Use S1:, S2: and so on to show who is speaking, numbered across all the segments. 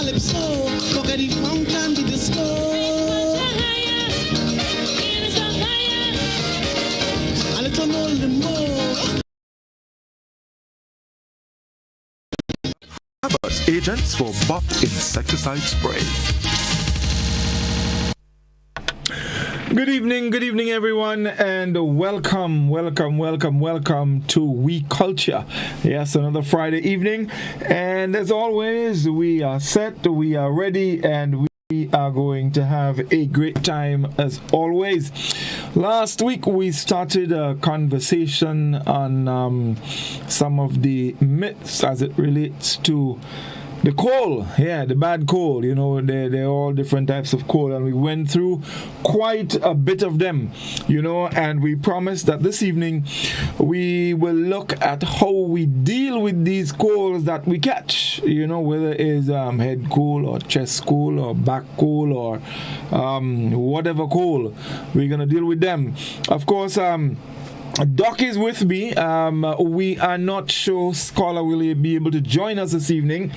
S1: calypso, forget funk and the disco. A little more, little more.
S2: Agents for Buff Insecticide Spray. Good evening everyone, and welcome to Oui Culture. Yes, another Friday evening, and as always, we are set, we are ready, and we are going to have a great time as always. Last week we started a conversation on some of the myths as it relates to the coal, the bad coal. You know, they're all different types of coal, and we went through quite a bit of them, you know, and we promised that this evening we will look at how we deal with these coals that we catch, you know, whether it is head coal or chest coal or back coal or whatever coal. We're going to deal with them. Of course, Doc is with me. We are not sure Scholar will be able to join us this evening.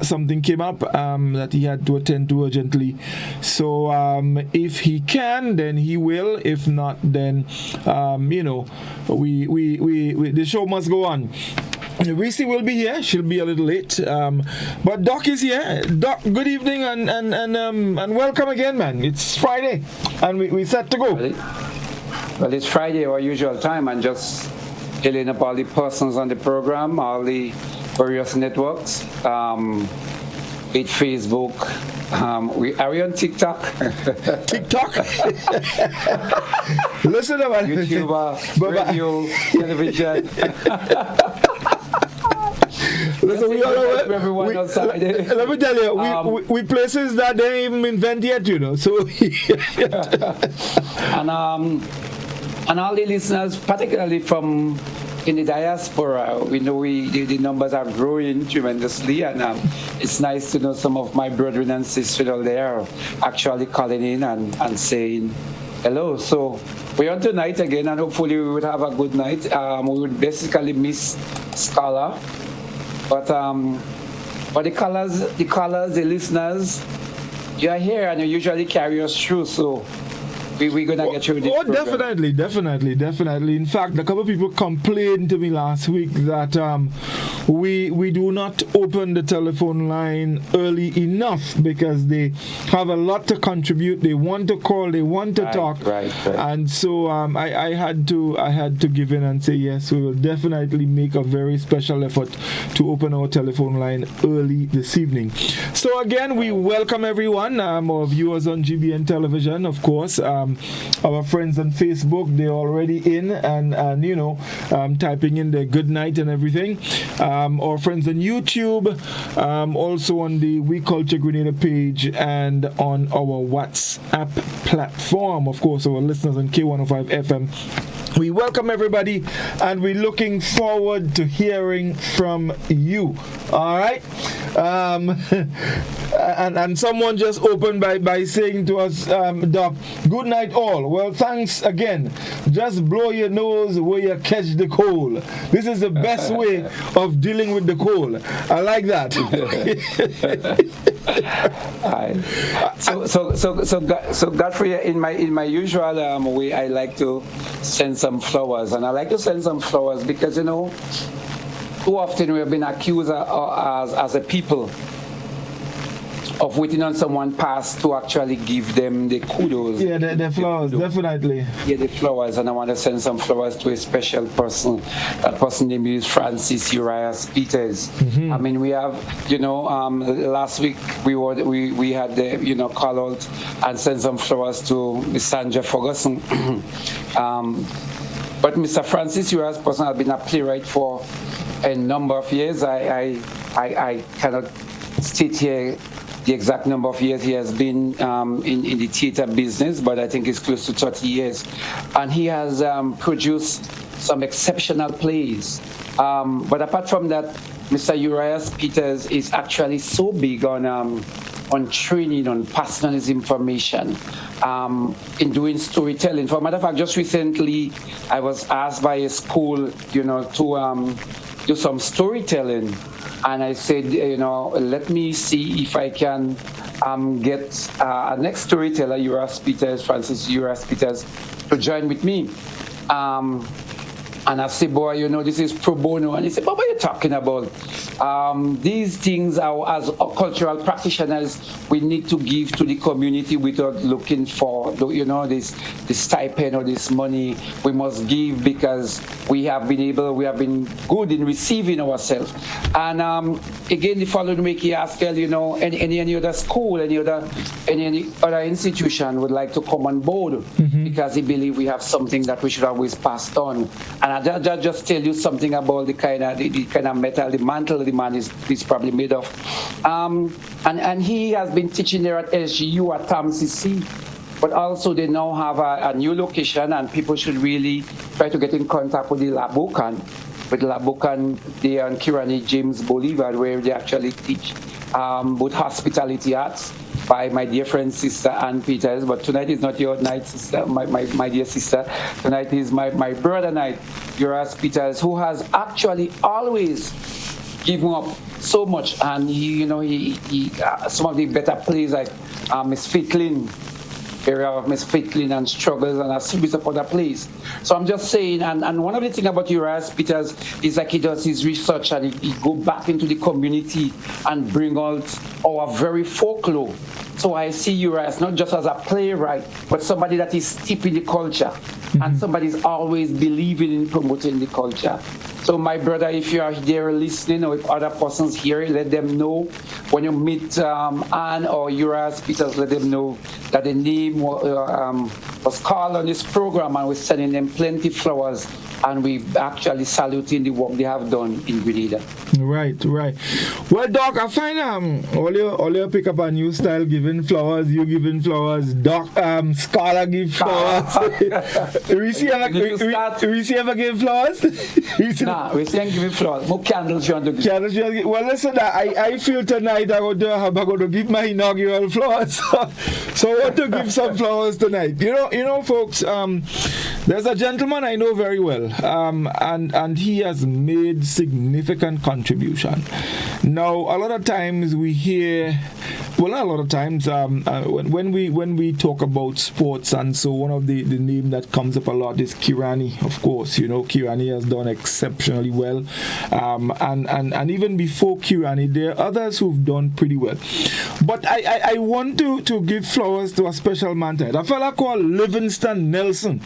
S2: Something came up that he had to attend to urgently. So if he can, then he will. If not, then you know, we the show must go on. Reece will be here. She'll be a little late, but Doc is here. Doc, good evening and welcome again, man. It's Friday, and we set to go.
S3: Well, it's Friday, our usual time, and just hailing up all the persons on the program, all the various networks, Facebook. Are we on TikTok?
S2: TikTok? Listen to
S3: YouTube, radio, television.
S2: Listen, we all
S3: everyone outside.
S2: Let me tell you, we places that they ain't even invent yet, you know. So
S3: and all the listeners, particularly from in the diaspora, we know the numbers are growing tremendously, and it's nice to know some of my brethren and sisters out there actually calling in and saying hello. So we're on tonight again, and hopefully we would have a good night. We would basically miss Scholar, but the callers, the listeners, you are here and you usually carry us through. So we're gonna get through this.
S2: Oh, definitely. In fact, a couple of people complained to me last week that we do not open the telephone line early enough because they have a lot to contribute. They want to call, they want to talk,
S3: right.
S2: And so I had to give in and say yes. We will definitely make a very special effort to open our telephone line early this evening. So again, we welcome everyone, our viewers on GBN television, of course. Our friends on Facebook, they're already in and you know, typing in their good night and everything. Our friends on YouTube, also on the We Culture Grenada page and on our WhatsApp platform. Of course, our listeners on K105 FM. We welcome everybody, and we're looking forward to hearing from you. All right. And someone just opened by saying to us, Doc, good night all. Well, thanks again. Just blow your nose where you catch the coal. This is the best way of dealing with the coal. I like that.
S3: So Goddfrey, in my usual way, I like to send some flowers, and I like to send some flowers because, you know, too often we have been accused as a people of waiting on someone past to actually give them the kudos.
S2: Yeah, the flowers, definitely.
S3: Yeah, the flowers, and I want to send some flowers to a special person. That person name is Francis Uriah Peters. Mm-hmm. I mean, we have, you know, last week we had the, you know, call out and send some flowers to Miss Sandra Ferguson. But Mr. Francis Uriah's person has been a playwright for a number of years. I cannot state here the exact number of years he has been in the theater business, but I think it's close to 30 years. And he has produced some exceptional plays. But apart from that, Mr. Uriah Peters is actually so big on training, on personalism information, in doing storytelling. For a matter of fact, just recently, I was asked by a school, you know, to do some storytelling. and I said, let me see if I can get a next storyteller, Francis Uras Peters, to join with me. And I said, boy, this is pro bono. And he said, what are you talking about? These things are, as cultural practitioners, we need to give to the community without looking for, this stipend or this money. We must give because we have been good in receiving ourselves. And again, the following week, he asked, any other school, any other institution would like to come on board because he believes we have something that we should always pass on. And I just tell you something about the kind of metal, the mantle the man is probably made of. And he has been teaching there at SGU at TAMCC, but also they now have a new location, and people should really try to get in contact with the Labukan. With Labukan, they are on Kirani James Boulevard, where they actually teach both hospitality arts by my dear friend, Sister Ann Peters. But tonight is not your night, sister, my dear sister. Tonight is my brother night, Uras Peters, who has actually always given up so much. And he some of the better plays like Miss Fitlin, area of Miss Fitlin and Struggles and a series of other plays. So I'm just saying, and one of the things about Uras Peters is like he does his research and he go back into the community and bring out our very folklore. So I see Uras not just as a playwright, but somebody that is steeped in the culture, and somebody is always believing in promoting the culture. So my brother, if you are there listening, or if other persons hear it, let them know. When you meet Anne or Uras Peters, let them know that the name was called on this program, and we're sending them plenty flowers, and we actually saluting the work they have done in Grenada.
S2: Right. Well, Doc, I find all you pick up a new style, giving flowers, you giving flowers, Doc, Scholar give flowers. Reece ever give flowers?
S3: Nah, we can't give flowers. More candles you want to give.
S2: Well, listen, I feel tonight I'm going to give my inaugural flowers. So I want to give some flowers tonight. You know, folks, there's a gentleman I know very well, and he has made significant contribution. Now, a lot of times we hear, well, not a lot of times, when we talk about sports, and so one of the name that comes up a lot is Kirani, of course. Kirani has done exceptionally well, and even before Kirani, there are others who've done pretty well. But I want to give flowers to a special man tonight, a fella called Livingston Nelson.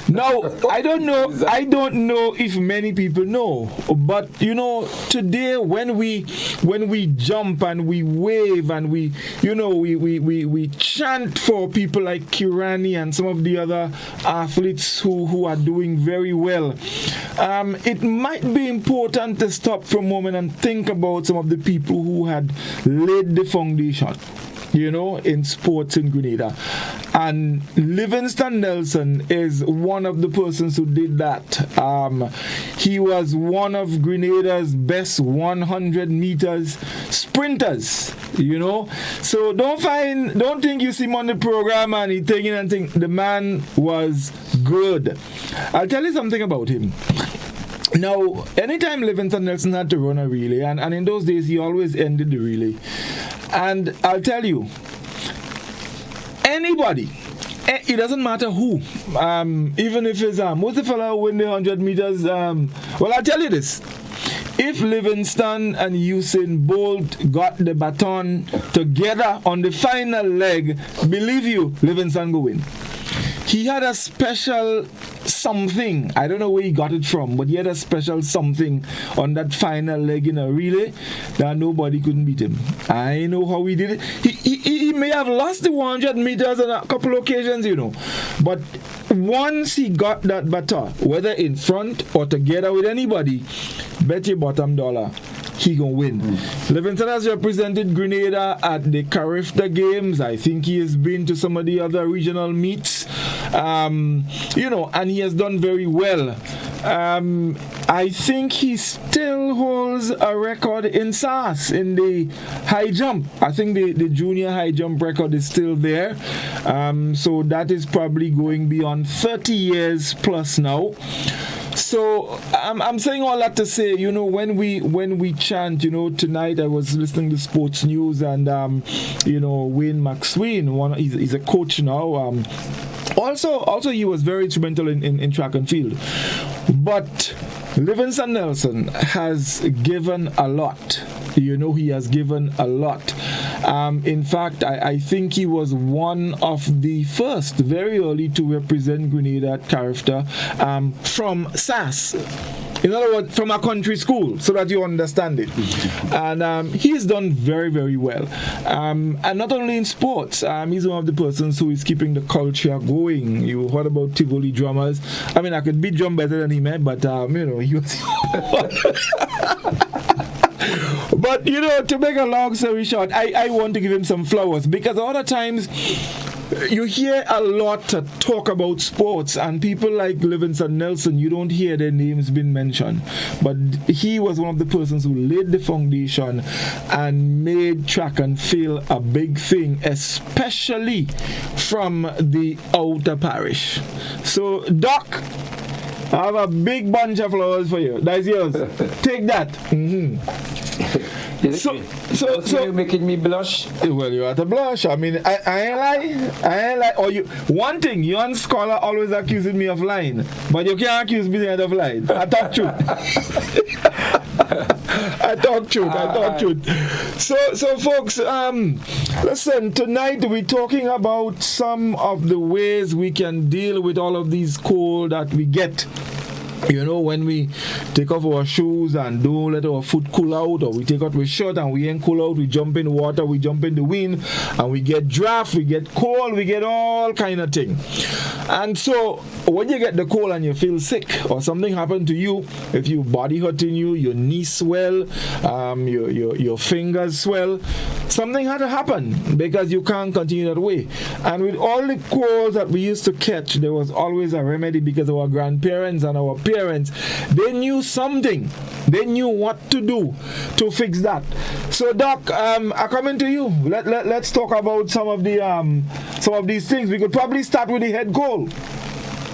S2: Now, I don't know if many people know, but today when we jump and we wave and we chant for people like Kirani and some of the other athletes who are doing very well, it might be important to stop for a moment and think about some of the people who had laid the foundation, in sports in Grenada. And Livingston Nelson is one of the persons who did that. He was one of Grenada's best 100 meters sprinters, So don't think you see him on the program and he thinking and think the man was good. I'll tell you something about him. Now, anytime Livingston Nelson had to run a relay, and in those days he always ended the relay. And I'll tell you, anybody, it doesn't matter who, even if it's what's the fellow who win the 100 meters? Well, I'll tell you this: if Livingston and Usain Bolt got the baton together on the final leg, believe you, Livingston go win. He had a special something. I don't know where he got it from, but he had a special something on that final leg in a relay that nobody couldn't beat him. I know how he did it. He may have lost the 100 meters on a couple of occasions, but once he got that baton, whether in front or together with anybody, bet your bottom dollar he gonna win. Livingston has represented Grenada at the Carifta Games. I think he has been to some of the other regional meets, and he has done very well. I think he still holds a record in SAS in the high jump. I think the junior high jump record is still there. So that is probably going beyond 30 years plus now. So I'm saying all that to say, when we chant, tonight I was listening to sports news, and Wayne McSween, he's a coach now. Also he was very instrumental in track and field, but Livingston Nelson has given a lot. He has given a lot. In fact, I think he was one of the first, very early, to represent Grenada at character from SAS. In other words, from a country school, so that you understand it. And he's done very, very well. And not only in sports, he's one of the persons who is keeping the culture going. You heard about Tivoli drummers. I mean, I could beat drum better than him, but, he was... But, to make a long story short, I want to give him some flowers, because a lot of times you hear a lot to talk about sports, and people like Livingston Nelson, you don't hear their names being mentioned. But he was one of the persons who laid the foundation and made track and field a big thing, especially from the outer parish. So, Doc, I have a big bunch of flowers for you. That's yours. Take that. Mm-hmm.
S3: So you're making me blush.
S2: Well, you have to blush. I mean, I ain't lie. Or one thing, you and Scholar always accusing me of lying, but you can't accuse me of lying. I talk truth. I talk truth. So folks, listen, tonight we're talking about some of the ways we can deal with all of these cold that we get. When we take off our shoes and don't let our foot cool out, or we take off our shirt and we ain't cool out, we jump in the water, we jump in the wind, and we get draft, we get cold, we get all kind of thing. And so when you get the cold and you feel sick, or something happened to you, if your body hurting you, your knee swell, your fingers swell, something had to happen, because you can't continue that way. And with all the colds that we used to catch, there was always a remedy, because our grandparents and our parents, they knew something. They knew what to do to fix that. So, Doc, I come into you. Let's talk about some of these things. We could probably start with the head cold.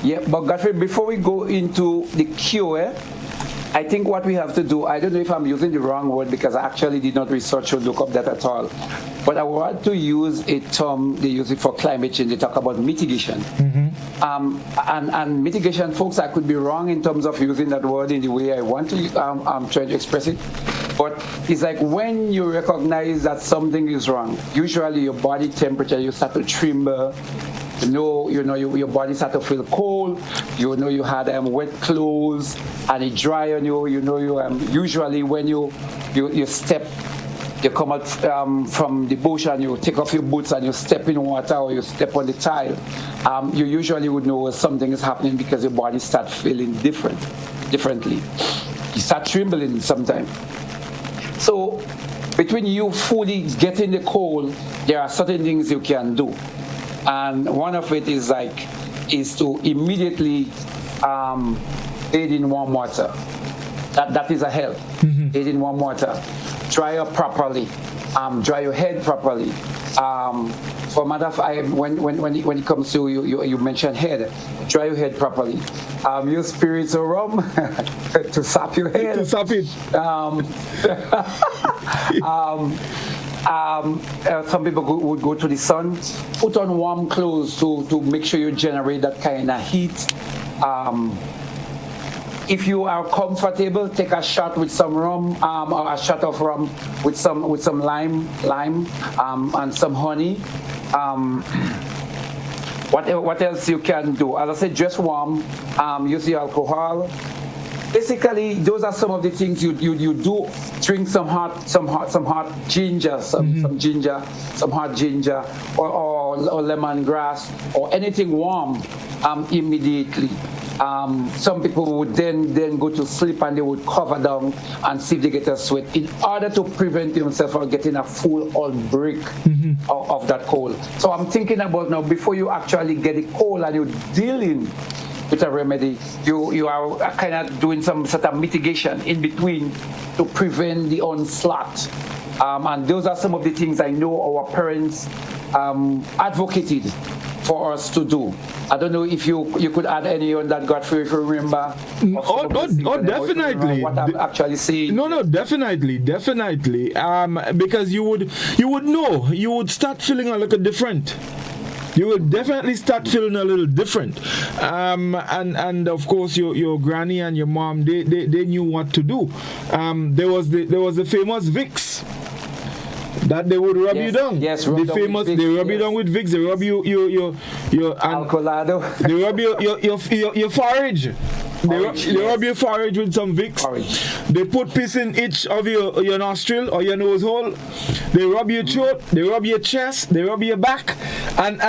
S3: Yeah, but Goddfrey, before we go into the cure, I think what we have to do, I don't know if I'm using the wrong word, because I actually did not research or look up that at all, but I want to use a term they use it for climate change. They talk about mitigation. Mm-hmm. And mitigation, folks, I could be wrong in terms of using that word in the way I want to. I'm trying to express it. But it's like when you recognize that something is wrong, usually your body temperature, you start to tremble. Your body start to feel cold. You had wet clothes and it dry on you. Usually when you step, you come out from the bush and you take off your boots and you step in water or you step on the tile. You usually would know something is happening, because your body starts feeling differently. You start trembling sometimes. So between you fully getting the cold, there are certain things you can do. And one of it is to immediately bathe in warm water. That is a help. Mm-hmm. Bathe in warm water. Dry up properly. Dry your head properly. For matter of fact, when it comes to you mentioned head, dry your head properly. Use spirits or rum to sap your head.
S2: To sap it.
S3: Some people would go to the sun, put on warm clothes to make sure you generate that kind of heat. If you are comfortable, take a shot with some rum, or a shot of rum with some lime, and some honey. What else you can do? As I said, dress warm. Use the alcohol. Basically, those are some of the things you do. Drink some hot ginger, some hot ginger, or lemongrass, or anything warm immediately. Some people would then go to sleep and they would cover down and see if they get a sweat, in order to prevent themselves from getting a full outbreak of that cold. So I'm thinking about now, before you actually get a cold and you're dealing with a remedy, you are kind of doing some sort of mitigation in between to prevent the onslaught. And those are some of the things I know our parents advocated for us to do. I don't know if you could add any on that, Godfrey, if you remember.
S2: Definitely.
S3: What I'm actually saying.
S2: No, definitely. Because you would know, you would start feeling a little different. You would definitely start feeling a little different. And of course your granny and your mom, they knew what to do. There was the famous Vicks that they would rub you down.
S3: Yes,
S2: they rub you down with Vicks. They rub your
S3: Alcolado.
S2: They rub your forage. They rub your forage with some Vicks. They put piss in each of your nostril or your nose hole. They rub your throat. They rub your chest. They rub your back and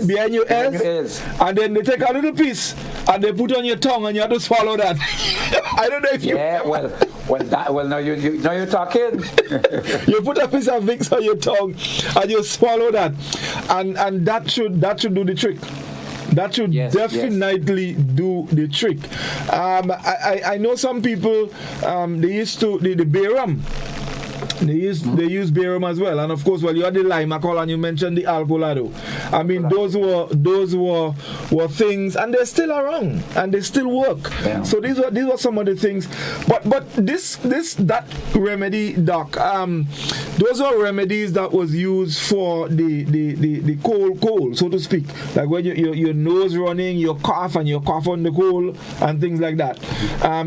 S2: behind your ears. And then they take a little piece and they put on your tongue and you have to swallow that. I don't know if you.
S3: Yeah, now you're talking.
S2: You put a piece of Vicks on your tongue and you swallow that, and that should do the trick. That should definitely do the trick. I know some people they used to the Bayram. They use Bayram as well, and of course, you had the lime alcohol, and you mentioned the alcolado. I mean, those were things, and they're still around, and they still work. Yeah. So these were some of the things. But that remedy, doc. Those are remedies that was used for the cold, so to speak. Like when your nose running, your cough on the cold, and things like that.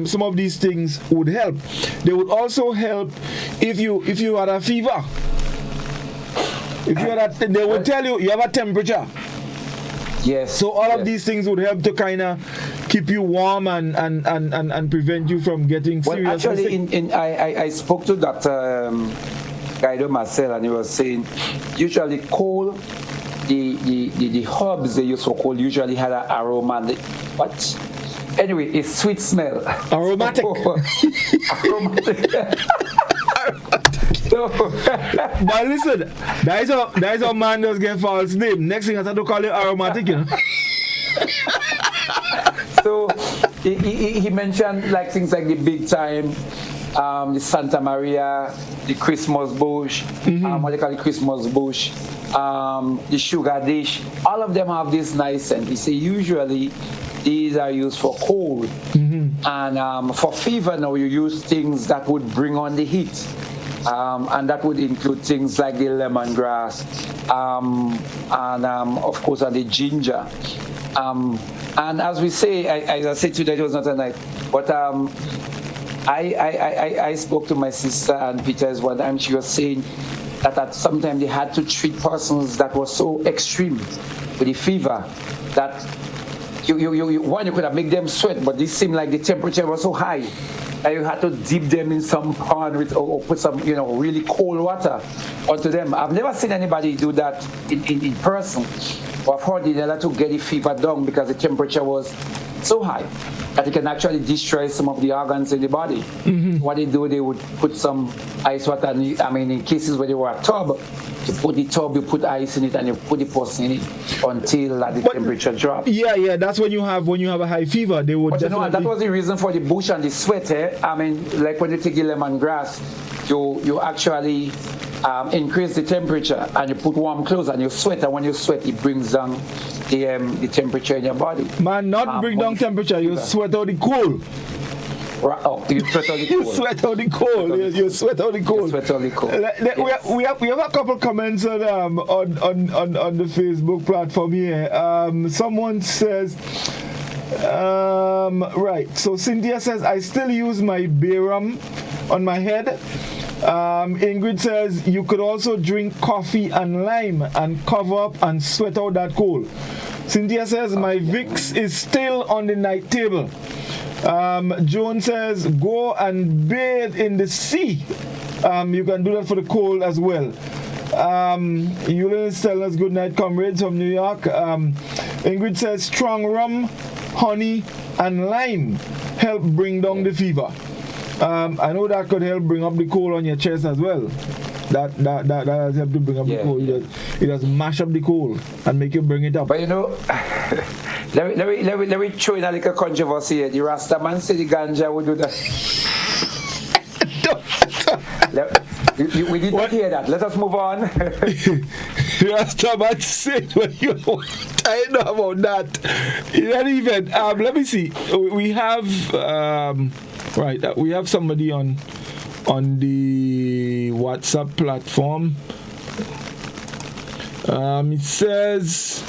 S2: Some of these things would help. They would also help if you had a fever. They would tell you have a temperature.
S3: Yes.
S2: So all of these things would help to kind of keep you warm and prevent you from getting serious.
S3: Well, actually, I spoke to Dr. Guido Marcel, and he was saying usually cold, the herbs they use for cold usually had an aroma. Anyway, a sweet smell.
S2: Aromatic.
S3: Aromatic.
S2: But listen, that is a man does get false name. Next thing I start to call it aromatic, you know.
S3: So he mentioned like things like the big time, the Santa Maria, the Christmas bush, what they call the Christmas bush, the sugar dish. All of them have this nice scent. He say usually these are used for cold, and for fever now you use things that would bring on the heat. And that would include things like the lemongrass, and of course the ginger. And as we say, as I said today, it was not a night, but I spoke to my sister and Peter's one time. She was saying that sometimes they had to treat persons that were so extreme with the fever that you could have made them sweat, but this seemed like the temperature was so high. And you had to dip them in some pond or put some, really cold water onto them. I've never seen anybody do that in person. But I've heard they had to get the fever down because the temperature was so high that it can actually destroy some of the organs in the body. What they do, they would put some ice water, in cases where they were a tub, you put the tub, you put ice in it, and you put the person in it until the temperature drops.
S2: Yeah, that's when you have a high fever. They would. But
S3: that was the reason for the bush and the sweat. Like when you take the lemongrass, you actually increase the temperature, and you put warm clothes and you sweat, and when you sweat, it brings down the temperature in your body.
S2: Man, not bring down temperature. You sweat out the cold.
S3: You sweat out the cold.
S2: You sweat out the cold. You sweat out the cold.
S3: You sweat out the cold.
S2: Yes. We have a couple comments on the Facebook platform here. Someone says, right. So Cynthia says, I still use my Bayram on my head. Ingrid says, you could also drink coffee and lime and cover up and sweat out that cold. Cynthia says, my Vicks is still on the night table. Joan says, go and bathe in the sea. You can do that for the cold as well. Yulia is telling us good night, comrades from New York. Ingrid says, strong rum, honey, and lime help bring down the fever. I know that could help bring up the cold on your chest as well. That has helped to bring up the cold. It does mash up the cold and make you bring it up.
S3: But let me throw in a little controversy here. The Rasta man said the ganja would do that. We did not hear that. Let us move on.
S2: Rastaman said, well, I know about that. In any event, let me see. We have we have somebody on the WhatsApp platform. It says,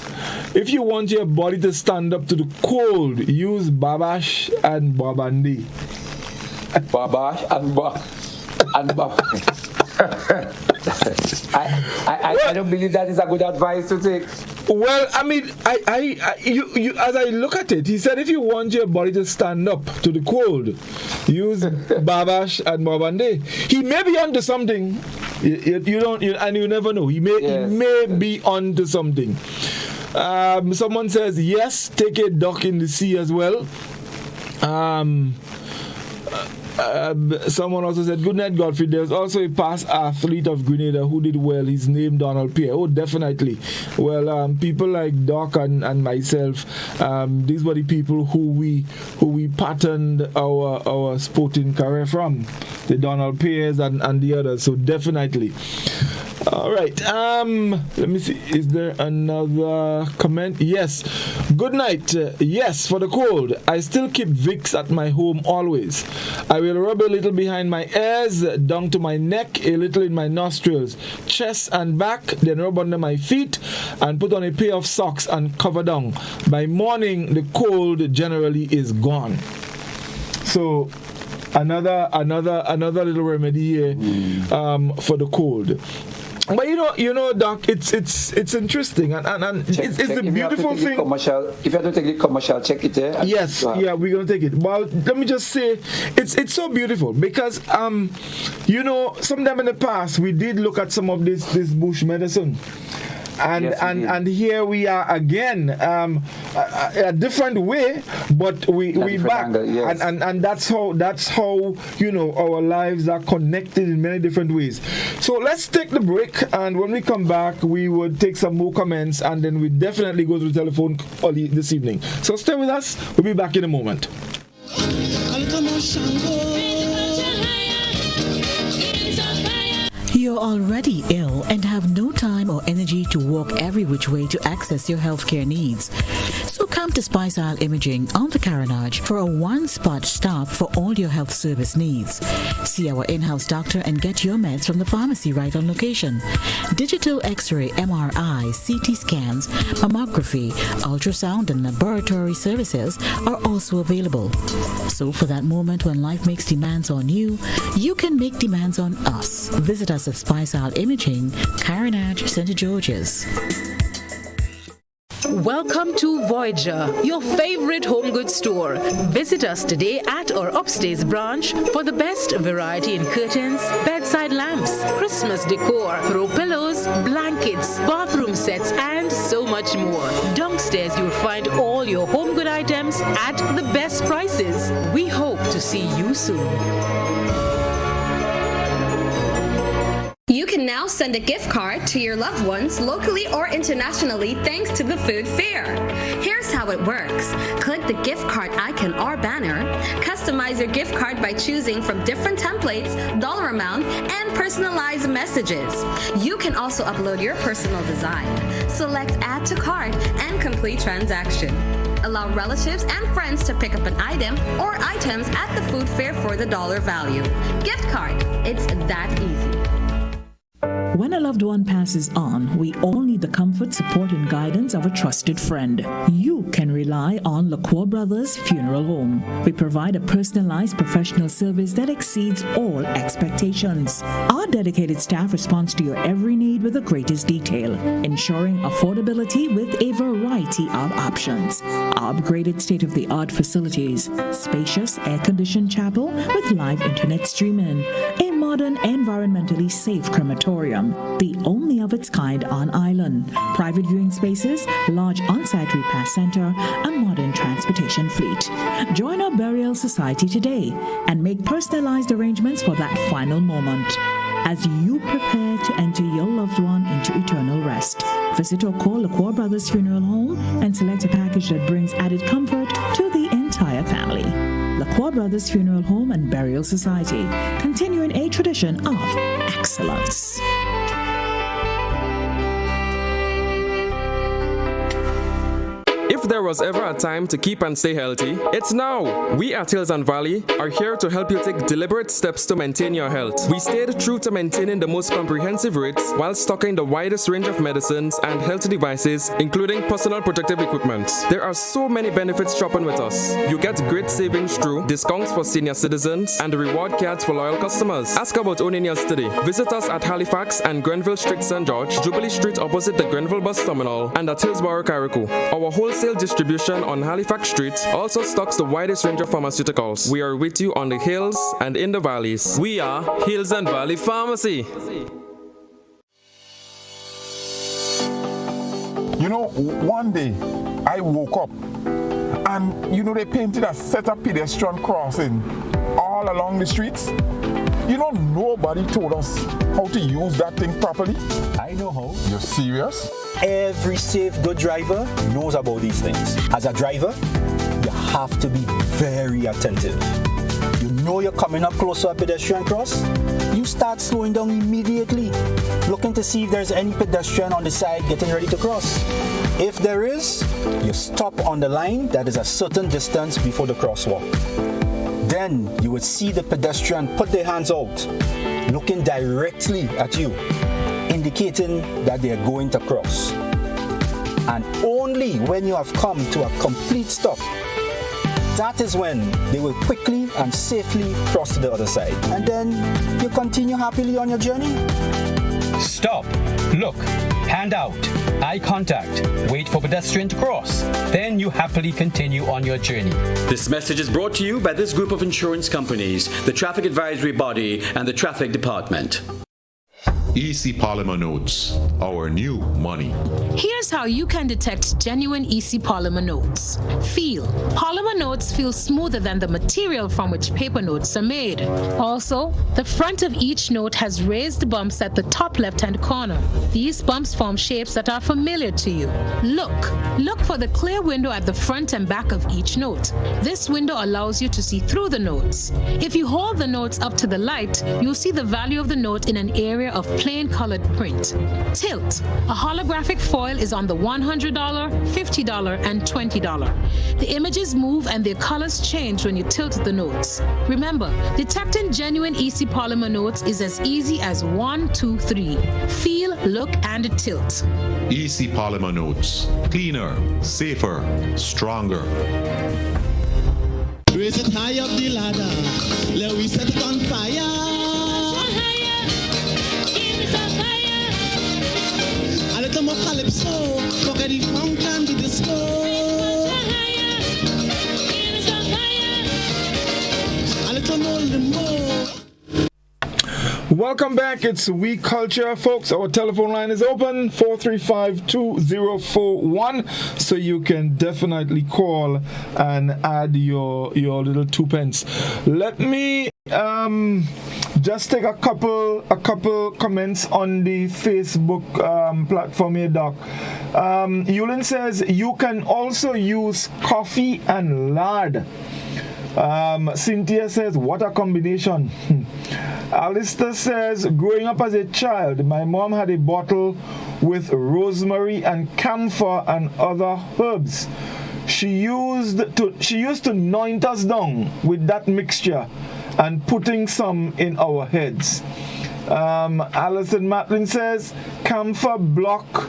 S2: if you want your body to stand up to the cold, use Babash and Babandi.
S3: Babash and I don't believe that is a good advice to take.
S2: Well, I mean, you as I look at it, he said if you want your body to stand up to the cold, use Babash and Babande. He may be onto something. And you never know. He may be onto something. Someone says yes, take a duck in the sea as well. Someone also said, good night, Goddfrey. There's also a past athlete of Grenada who did well. His name, Donald Pierre. Oh, definitely. Well, people like Doc and myself, these were the people who we patterned our sporting career from. The Donald Pierres and the others. So definitely. All right. Let me see. Is there another comment? Yes. Good night. Yes, for the cold. I still keep Vicks at my home always. I will rub a little behind my ears, down to my neck, a little in my nostrils, chest and back, then rub under my feet and put on a pair of socks and cover down. By morning, the cold generally is gone. So another little remedy here for the cold. But you know, Doc, it's interesting and it's the beautiful thing.
S3: If you have to take the commercial, check it there.
S2: Yes, yeah, we're gonna take it. Well, let me just say, it's so beautiful because sometime in the past we did look at some of this bush medicine. And here we are again, a different way, but we back, angle, yes. and that's how our lives are connected in many different ways. So let's take the break, and when we come back, we would take some more comments, and then we definitely go to the telephone call this evening. So stay with us. We'll be back in a moment.
S4: You're already ill and have no time or energy to walk every which way to access your healthcare needs. So come to Spice Isle Imaging on the Carenage for a one-spot stop for all your health service needs. See our in-house doctor and get your meds from the pharmacy right on location. Digital X-ray, MRI, CT scans, mammography, ultrasound and laboratory services are also available. So for that moment when life makes demands on you, you can make demands on us. Visit us at Spice Isle Imaging, Carenage, St. George's.
S5: Welcome to Voyager, your favorite home goods store. Visit us today at our upstairs branch for the best variety in curtains, bedside lamps, Christmas decor, throw pillows, blankets, bathroom sets, and so much more. Downstairs you'll find all your home good items at the best prices. We hope to see you soon.
S6: You can now send a gift card to your loved ones locally or internationally thanks to the food fair. Here's how it works. Click the gift card icon or banner. Customize your gift card by choosing from different templates, dollar amount, and personalized messages. You can also upload your personal design. Select Add to Cart and complete transaction. Allow relatives and friends to pick up an item or items at the food fair for the dollar value. Gift card. It's that easy.
S7: When a loved one passes on, we all need the comfort, support, and guidance of a trusted friend. You can rely on LaCour Brothers Funeral Home. We provide a personalized professional service that exceeds all expectations. Our dedicated staff responds to your every need with the greatest detail, ensuring affordability with a variety of options. Our upgraded state-of-the-art facilities, spacious air-conditioned chapel with live internet streaming, a modern, environmentally safe crematorium, the only of its kind on island, private viewing spaces, large on-site repast center, a modern transportation fleet. Join our burial society today and make personalized arrangements for that final moment. As you prepare to enter your loved one into eternal rest, visit or call LaCour Brothers Funeral Home and select a package that brings added comfort to the entire family. LaCour Brothers Funeral Home and Burial Society, continuing a tradition of excellence.
S8: If there was ever a time to keep and stay healthy, it's now. We at Hills and Valley are here to help you take deliberate steps to maintain your health. We stayed true to maintaining the most comprehensive rates while stocking the widest range of medicines and health devices, including personal protective equipment. There are so many benefits shopping with us. You get great savings through discounts for senior citizens and reward cards for loyal customers. Ask about owning yours today. Visit us at Halifax and Grenville Street, St. George, Jubilee Street opposite the Grenville Bus Terminal, and at Hillsborough, Carrico. Our wholesale distribution on Halifax Street also stocks the widest range of pharmaceuticals. We are with you on the hills and in the valleys. We are Hills and Valley Pharmacy.
S9: You know, one day I woke up and, you know, they painted a set of pedestrian crossing all along the streets. You know, nobody told us how to use that thing properly.
S10: I know how.
S9: You're serious?
S10: Every safe, good driver knows about these things. As a driver, you have to be very attentive. You know you're coming up close to a pedestrian cross, you start slowing down immediately, looking to see if there's any pedestrian on the side getting ready to cross. If there is, you stop on the line that is a certain distance before the crosswalk. Then you would see the pedestrian put their hands out, looking directly at you, indicating that they are going to cross. And only when you have come to a complete stop, that is when they will quickly and safely cross to the other side. And then you continue happily on your journey.
S11: Stop, look, hand out, eye contact, wait for pedestrian to cross. Then you happily continue on your journey.
S12: This message is brought to you by this group of insurance companies, the Traffic Advisory Body, and the Traffic Department.
S13: EC Polymer Notes, our new money.
S5: Here's how you can detect genuine EC polymer notes. Feel. Polymer notes feel smoother than the material from which paper notes are made. Also, the front of each note has raised bumps at the top left-hand corner. These bumps form shapes that are familiar to you. Look for the clear window at the front and back of each note. This window allows you to see through the notes. If you hold the notes up to the light, you'll see the value of the note in an area of plain colored print. Tilt. A holographic foil is on the $100, $50, and $20. The images move and their colors change when you tilt the notes. Remember, detecting genuine EC polymer notes is as easy as 1, 2, 3. Feel, look, and tilt.
S13: EC Polymer Notes, cleaner, safer, stronger.
S1: Raise it high up the ladder, let we set it on fire. A little more calypso, forget the funk and the disco. A little more limo.
S2: Welcome back. It's We Culture, folks. Our telephone line is open, 435-2041, so you can definitely call and add your little 2 pence. Let me just take a couple comments on the Facebook platform here, Doc. Yulin says you can also use coffee and lard. Cynthia says, what a combination. Alistair says, growing up as a child, my mom had a bottle with rosemary and camphor and other herbs. She used to anoint us down with that mixture and putting some in our heads. Alison Matlin says, camphor block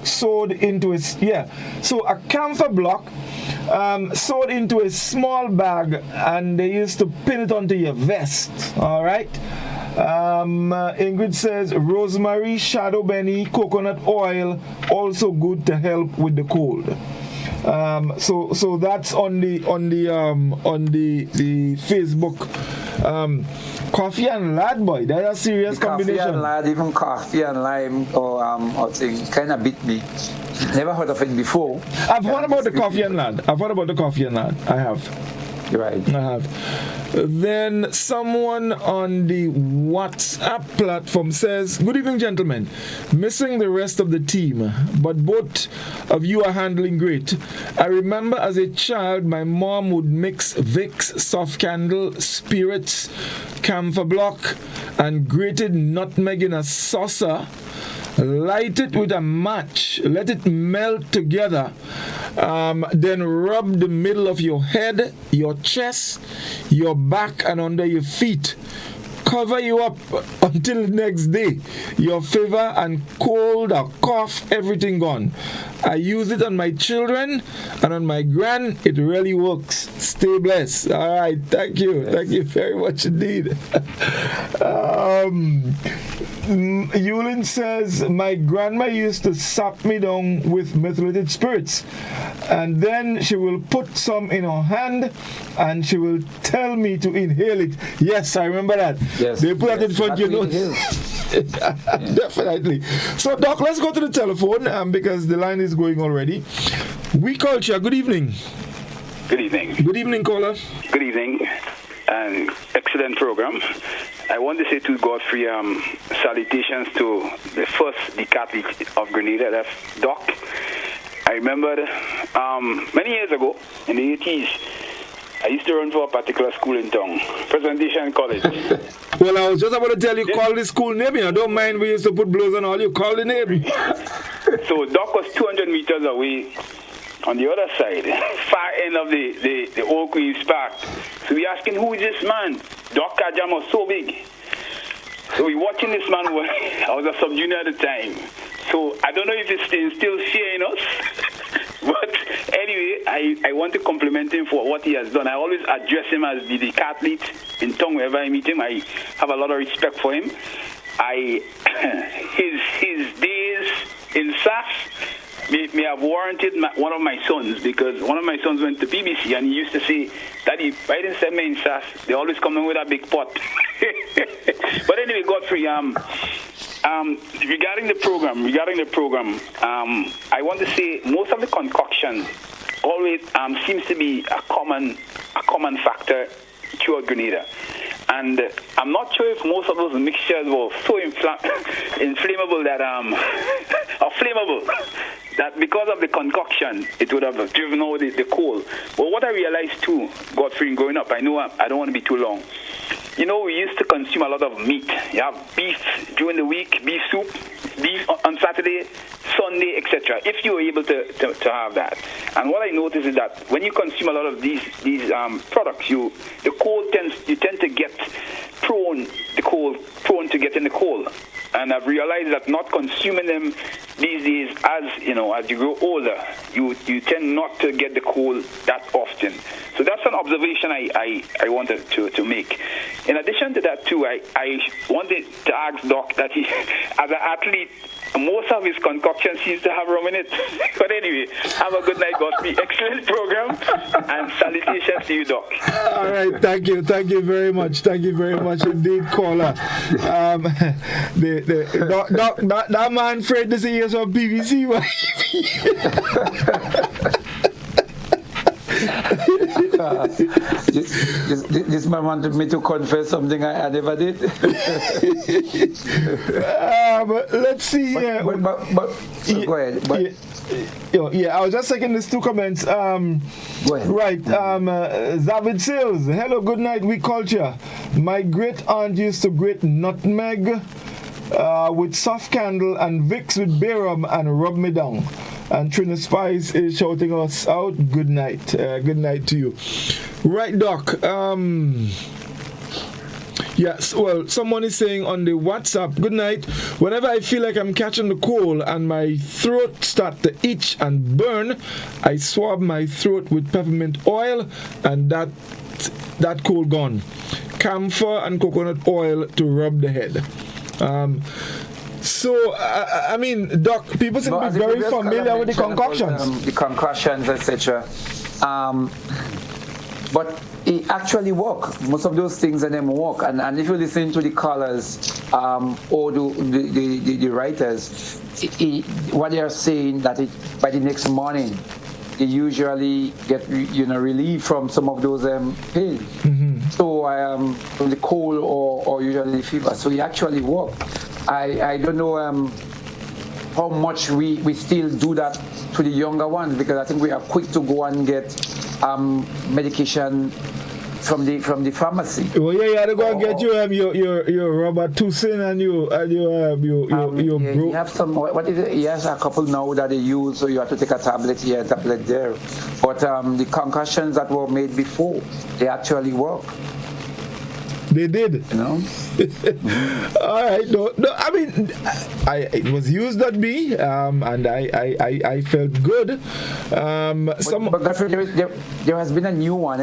S2: sewed into a camphor block sewed into a small bag, and they used to pin it onto your vest. All right. Ingrid says rosemary, shadow benny, coconut oil, also good to help with the cold. So that's on the Facebook. Coffee and lard, boy, that's a serious combination.
S3: Coffee and lard, even coffee and lime, or things kind of beat me. Never heard of it before.
S2: I've heard about the coffee and lard. I have.
S3: Right.
S2: I have. Then someone on the WhatsApp platform says, good evening, gentlemen. Missing the rest of the team, but both of you are handling great. I remember as a child, my mom would mix Vicks, soft candle, spirits, camphor block, and grated nutmeg in a saucer light it with a match, let it melt together, then rub the middle of your head, your chest, your back, and under your feet. Cover you up until the next day. Your fever and cold or cough, everything gone. I use it on my children and on my grand. It really works. Stay blessed. All right, thank you. Thank you very much indeed. Yulin says, my grandma used to sap me down with methylated spirits, and then she will put some in her hand and she will tell me to inhale it. Yes, I remember that.
S3: Yes,
S2: they put that in front of your nose. Definitely. So, Doc, let's go to the telephone because the line is going already. Oui Culture, good evening.
S14: Good evening.
S2: Good evening, caller.
S14: Good evening. And excellent program. I want to say to Goddfrey, salutations to the first decathlete of Grenada, that's Doc. I remember many years ago, in the 80s, I used to run for a particular school in town, Presentation College.
S2: Well, I was just about to tell you, call the school name. I don't mind we used to put blows on all. You call the name.
S14: So Doc was 200 meters away on the other side, far end of the Old Queen's Park. So we asking, who is this man? Doc Kajam was so big. So we watching this man. I was a sub-junior at the time. So I don't know if he's still fearing us. But anyway, I want to compliment him for what he has done. I always address him as the decathlete in town wherever I meet him. I have a lot of respect for him. His days in SAS may have warranted one of my sons, because one of my sons went to BBC and he used to say, Daddy, why didn't send me in SAS? They always come in with a big pot. But anyway, Goddfrey, regarding the program, I want to say most of the concoction always seems to be a common factor throughout Grenada. And I'm not sure if most of those mixtures were so inflammable that or flammable, that because of the concoction it would have driven out the coal. But what I realized too, Goddfrey, growing up, I know I don't want to be too long. You know, we used to consume a lot of meat. You have beef during the week, beef soup, beef on Saturday, Sunday, etc. If you were able to have that. And what I noticed is that when you consume a lot of these products, you tend to get prone to getting the cold. And I've realized that not consuming them these days, as you grow older, you tend not to get the cold that often. So that's an observation I wanted to make. In addition to that too, I wanted to ask Doc that he, as an athlete, most of his concoction seems to have rum in it. But anyway, have a good night, Godspeed. Excellent program, and salutations to you, Doc.
S2: All right, thank you very much indeed, caller. Doc, that man afraid to see us on BBC.
S3: This man wanted me to confess something I never did.
S2: But let's see here.
S3: But go ahead.
S2: I was just checking these two comments.
S3: Go ahead.
S2: Right. Zavid Sales. Hello, good night, Oui Culture. My great aunt used to grate nutmeg with soft candle and Vicks with beer rum and rub me down. And Trina Spice is shouting us out. Good night. Good night to you. Right, Doc. Yes, well, someone is saying on the WhatsApp, good night. Whenever I feel like I'm catching the cold and my throat start to itch and burn, I swab my throat with peppermint oil and that cold gone. Camphor and coconut oil to rub the head. So, I mean, Doc, people seem to be very familiar with the concoctions.
S3: The concoctions, etc. But it actually work. Most of those things and them work. And if you listen to the callers or the writers, what they are saying that by the next morning they usually get relief from some of those pain. Mm-hmm. So from the cold or usually fever. So it actually work. I don't know how much we still do that to the younger ones, because I think we are quick to go and get medication from the pharmacy.
S2: Well, yeah, you had to go and get your Robert Toussaint and your bro.
S3: You have some. What is it? Yes, a couple now that they use. So you have to take a tablet here, a tablet there. But the concussions that were made before, they actually work.
S2: They did.
S3: You know.
S2: All right. No. I mean, it was used on me, and I felt good.
S3: But there has been a new one,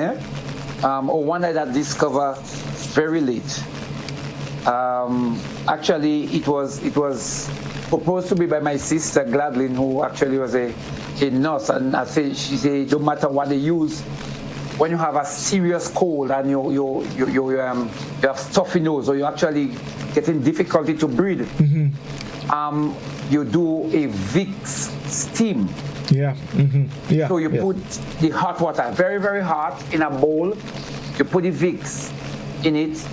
S3: or one that I discovered very late. Actually, it was proposed to me by my sister Gladlyn, who actually was a nurse, and she said, no matter what they use. When you have a serious cold and you have stuffy nose, or you're actually getting difficulty to breathe, you do a Vicks steam.
S2: Yeah. Yeah.
S3: So you put the hot water, very, very hot, in a bowl. You put the Vicks in it.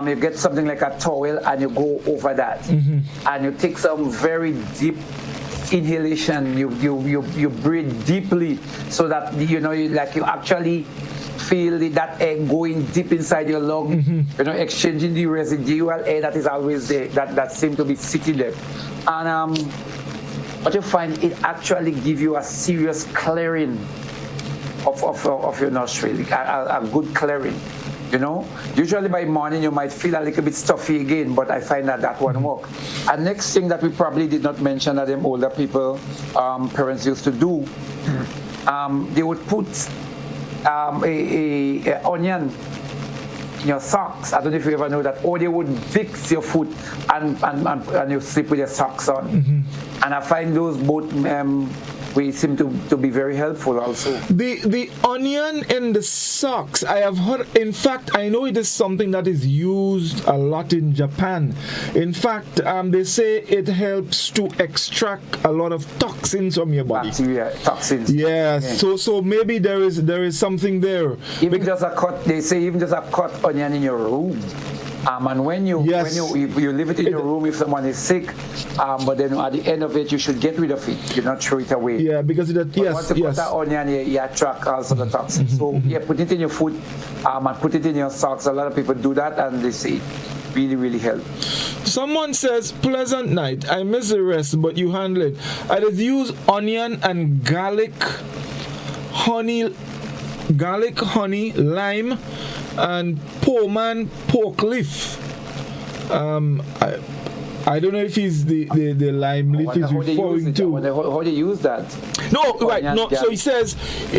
S3: You get something like a towel and you go over that. And you take some very deep inhalation. You breathe deeply so that you actually feel that air going deep inside your lung, exchanging the residual air that is always there, that seems to be sitting there. And what you find, it actually gives you a serious clearing of your nostril, a good clearing. Usually by morning you might feel a little bit stuffy again, but I find that one work. And next thing that we probably did not mention that them older people, parents used to do, they would put a onion in your socks. I don't know if you ever know that. Or they would fix your foot and you sleep with your socks on. And I find those both we seem to be very helpful also.
S2: The onion in the socks, I have heard, in fact, I know it is something that is used a lot in Japan. In fact, they say it helps to extract a lot of toxins from your body.
S3: Bacteria, toxins.
S2: Yeah, so maybe there is something there.
S3: They say even just a cut onion in your room. And when you leave it in your room if someone is sick, but then at the end of it you should get rid of it. You not throw it away.
S2: Yeah, because once
S3: you put that onion, you attract also the toxins. So put it in your food, and put it in your socks. A lot of people do that, and they say it really, really helps.
S2: Someone says, pleasant night. I miss the rest, but you handle it. I just use onion and garlic, honey, lime, and pork leaf. I don't know if it's the lime leaf is referring to.
S3: How do you use that?
S2: No, right. No. So he says,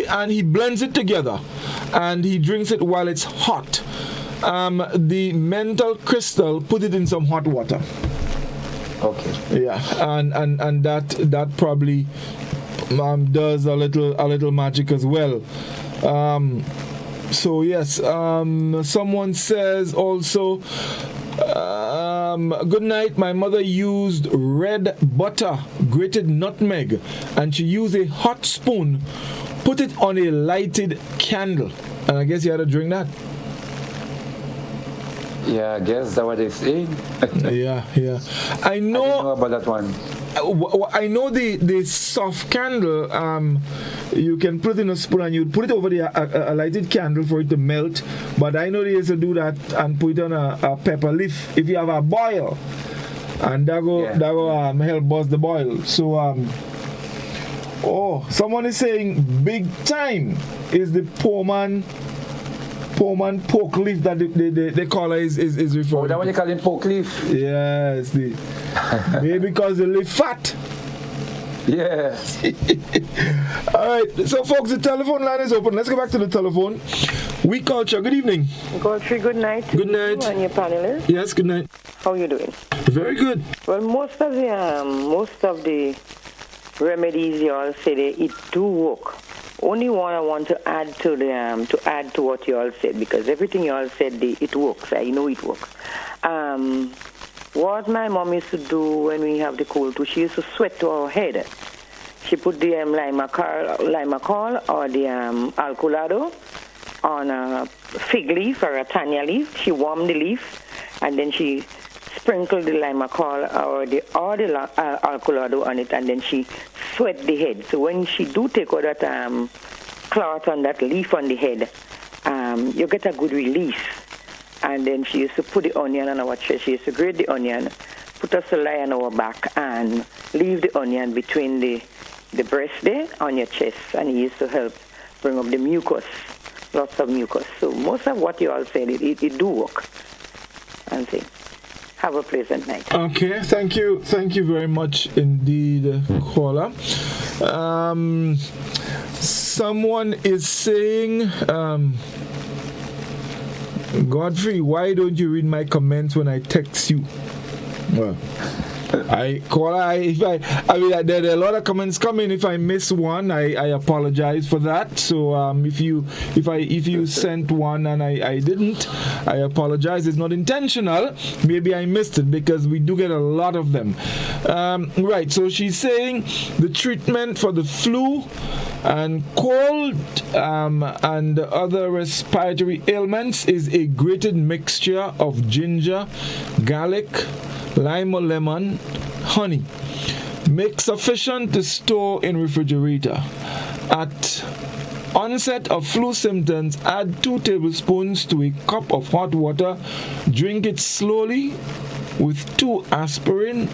S2: and he blends it together, and he drinks it while it's hot. The mental crystal, put it in some hot water.
S3: Okay.
S2: Yeah, and that probably does a little magic as well. So yes, someone says also, good night, my mother used red butter, grated nutmeg, and she used a hot spoon, put it on a lighted candle, and I guess you had to drink that.
S3: Yeah, I guess that's what they say.
S2: yeah. I know,
S3: I didn't know about that one.
S2: I know the soft candle, you can put it in a spoon and you put it over a lighted candle for it to melt, but I know they used to do that and put it on a pepper leaf if you have a boil, and that go help bust the boil. So someone is saying big time is the poor man pork leaf that the caller is referring.
S3: Oh, that what you call it, pork leaf?
S2: Yes, maybe because they live fat.
S3: Yeah.
S2: All right, so folks, the telephone line is open. Let's go back to the telephone. We Culture, good evening.
S15: Goddfrey, good night.
S2: Good night.
S15: You and your panelist.
S2: Yes, good night.
S15: How are you doing?
S2: Very good.
S15: Well, most of the remedies you all say it do work. Only one I want to add to what you all said, because everything you all said, it works. I know it works. What my mom used to do when we have the cold too, she used to sweat to her head. She put the limacol or the alcolado on a fig leaf or a tanya leaf. She warmed the leaf, and then she sprinkled the limacol or the alcolado on it, and then she sweat the head. So when she do take out that cloth on that leaf on the head, you get a good release. And then she used to put the onion on our chest. She used to grate the onion, put us a lie on our back, and leave the onion between the breast there on your chest. And it used to help bring up the mucus, lots of mucus. So most of what you all said, it do work. And say, have a pleasant night.
S2: Okay, thank you very much indeed, caller. Someone is saying, Goddfrey, why don't you read my comments when I text you? Well, there are a lot of comments coming. If I miss one, I apologize for that. So if you sent one and I didn't, I apologize. It's not intentional. Maybe I missed it because we do get a lot of them. Right. So she's saying the treatment for the flu and cold and other respiratory ailments is a grated mixture of ginger, garlic, lime or lemon, honey. Make sufficient to store in refrigerator. At onset of flu symptoms, add 2 tablespoons to a cup of hot water. Drink it slowly with 2 aspirin,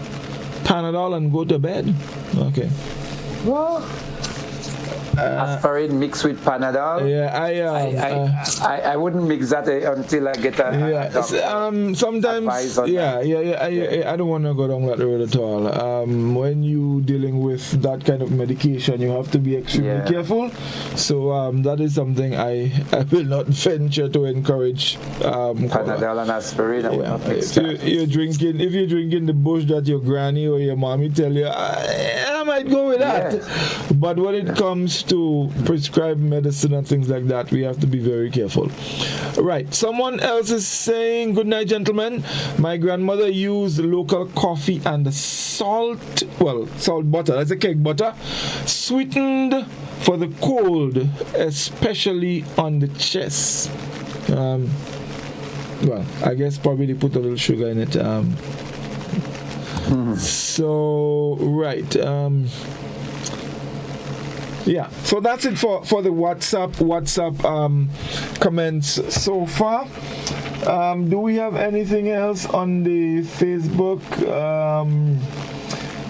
S2: Panadol, and go to bed. Okay.
S3: Well, aspirin mixed with Panadol.
S2: Yeah,
S3: I wouldn't mix that until I get a doctor.
S2: Sometimes, I don't want to go down that road at all. When you dealing with that kind of medication, you have to be extremely careful. So that is something I will not venture to encourage.
S3: Panadol and aspirin.
S2: If you're drinking the bush that your granny or your mommy tell you, I might go with that. But when it comes to prescribed medicine and things like that, we have to be very careful. Right. Someone else is saying, good night, gentlemen. My grandmother used local coffee and salt butter. That's a cake butter. Sweetened for the cold, especially on the chest. I guess probably they put a little sugar in it. So, right. So that's it for the WhatsApp comments so far. Do we have anything else on the Facebook?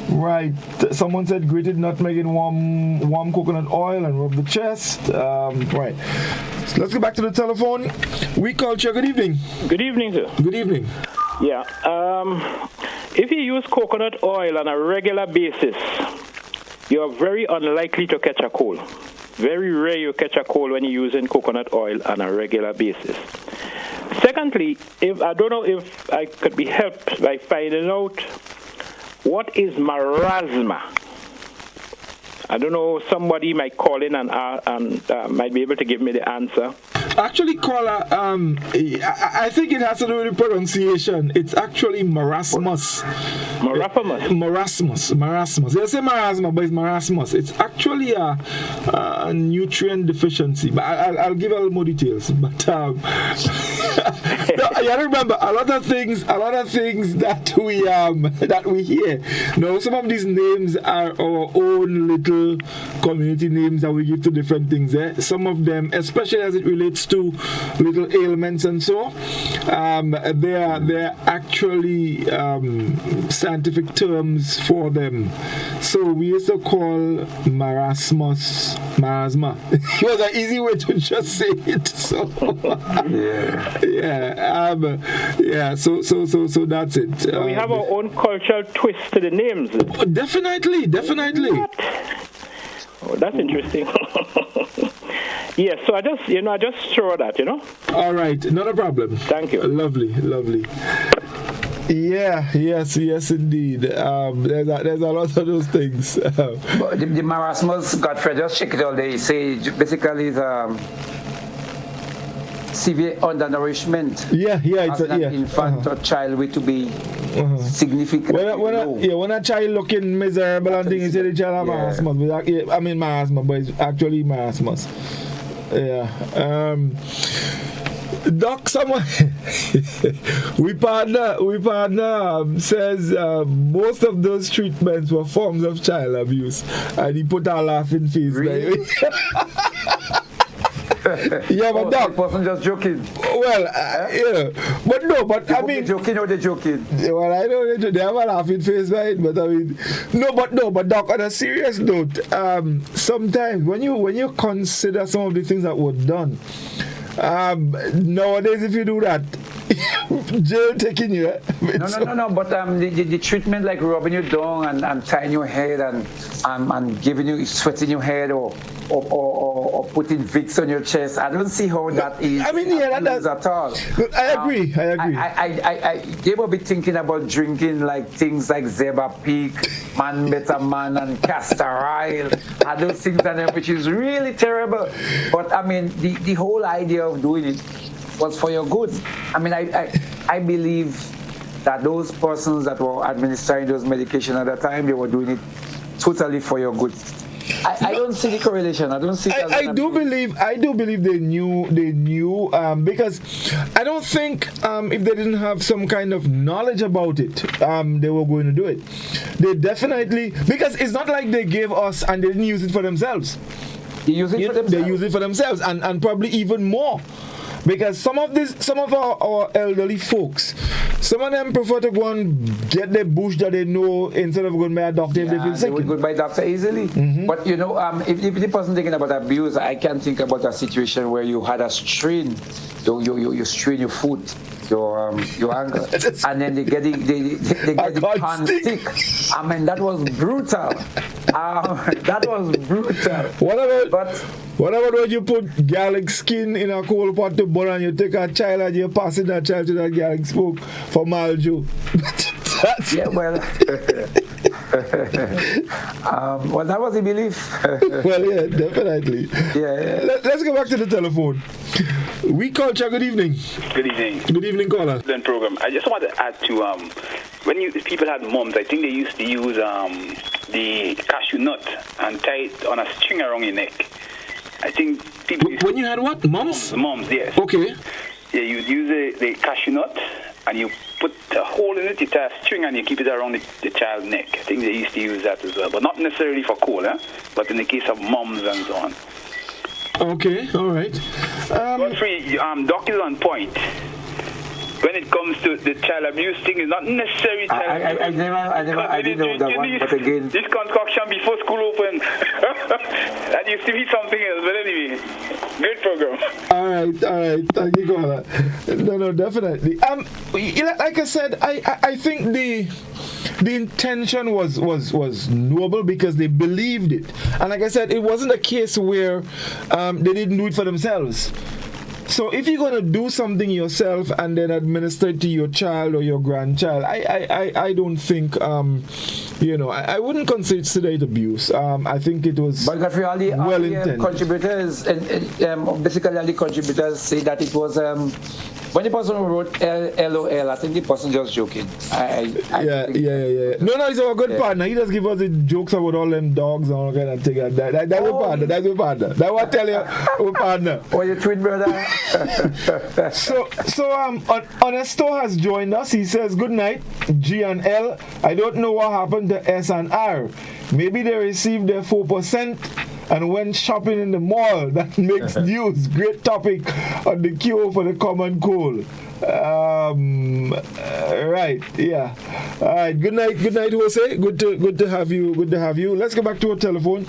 S2: Right. Someone said grated nutmeg in warm coconut oil and rub the chest. Right. So let's go back to the telephone. Oui Culture, good evening.
S16: Good evening, sir.
S2: Good evening.
S16: Yeah. If you use coconut oil on a regular basis, you are very unlikely to catch a cold. Very rare you catch a cold when you're using coconut oil on a regular basis. Secondly, I don't know if I could be helped by finding out what is marasma. I don't know, somebody might call in and might be able to give me the answer.
S2: Actually, caller, I think it has to do with the pronunciation. It's actually marasmus. Marasmus. They say marasma, but it's marasmus. It's actually a nutrient deficiency. But I'll give a little more details. But you remember a lot of things that we hear. Now, some of these names are our own little community names that we give to different things. Some of them, especially as it relates to little ailments and so, they're actually scientific terms for them. So we used to call marasma. It was an easy way to just say it. So so that's it.
S16: We have our own cultural twist to the names.
S2: Definitely.
S16: Oh, that's interesting. Yes, so I just throw that,
S2: All right, not a problem.
S16: Thank you.
S2: Lovely. Yeah, yes, indeed. There's a lot of those things.
S3: But the marasmus, Goddfrey, just check it out. They say basically it's severe undernourishment.
S2: It's
S3: an infant or child with to be significant.
S2: When a child looking miserable and things, you say the child have marasmus. Marasmus, but it's actually marasmus. Doc, someone we partner says most of those treatments were forms of child abuse, and he put a laughing face. Yeah, but Doc,
S3: the person just joking.
S2: Well, but I mean,
S3: joking or they joking?
S2: Well, I know they have a laughing face, right? But I mean, but Doc, on a serious note, sometimes when you consider some of the things that were done, nowadays if you do that, jail taking you.
S3: No. But the treatment like rubbing you down and tying your head and giving you sweating your head or putting Vicks on your chest. I don't see how that is.
S2: I mean, that's
S3: at all.
S2: I agree.
S3: They will be thinking about drinking like things like Zeba Peak, Man Better Man, and Castor Oil, and those things, which is really terrible. But I mean, the whole idea of doing it was for your good. I mean, I believe that those persons that were administering those medications at the time, they were doing it totally for your good. I don't see the correlation. I don't see.
S2: I do believe they knew because I don't think if they didn't have some kind of knowledge about it, they were going to do it. They definitely, because it's not like they gave us and they didn't use it for themselves.
S3: They use
S2: it for themselves and probably even more. Because some of our elderly folks, some of them prefer to go and get the bush that they know instead of going by a doctor if they feel sick.
S3: They would go by a doctor easily.
S2: Mm-hmm.
S3: But if the person thinking about abuse, I can think about a situation where you had a strain, you strain your foot, your ankle, and then they get the pan stick. I mean, that was brutal. That was brutal.
S2: What about when you put garlic skin in a cold pot to burn and you take a child and you pass that child to that garlic smoke for Maljo?
S3: Yeah, well, well, that was the belief.
S2: Well, yeah, definitely.
S3: Yeah.
S2: Let's go back to the telephone. Oui Culture, good evening.
S14: Good evening.
S2: Good evening, caller.
S14: Program. I just want to add to when people had mums, I think they used to use the cashew nut and tie it on a string around your neck. I think people.
S2: When you had what? Mums?
S14: Mums, yes.
S2: Okay.
S14: Yeah, you use the cashew nut and you put a hole in it, you tie a string and you keep it around the child's neck. I think they used to use that as well, but not necessarily for cold, but in the case of mums and so on.
S2: Okay, all right.
S14: Goddfrey, Doc is on point. When it comes to the child abuse thing, it's not necessarily child abuse.
S3: I didn't know that one, but again...
S14: This concoction before school opened, that used to be something else, but anyway, great program.
S2: All right, thank you, caller. No, definitely. Like I said, I think the intention was noble because they believed it. And like I said, it wasn't a case where they didn't do it for themselves. So if you're going to do something yourself and then administer it to your child or your grandchild, I don't think, I wouldn't consider it abuse. I think it was well intended.
S3: Contributors, basically all the contributors say that it was... when the person wrote LOL, I think the person just joking.
S2: Yeah. No, he's our good partner. He just give us the jokes about all them dogs and all kind of thing. That's a partner. That's a partner. That's what I tell you, our partner.
S3: Or your twin brother.
S2: So Honesto has joined us. He says, good night, G and L. I don't know what happened to S and R. Maybe they received their 4% and went shopping in the mall. That makes news. Great topic on the cure for the common cold. Right, yeah. All right, good night, Jose. Good to have you. Let's go back to our telephone.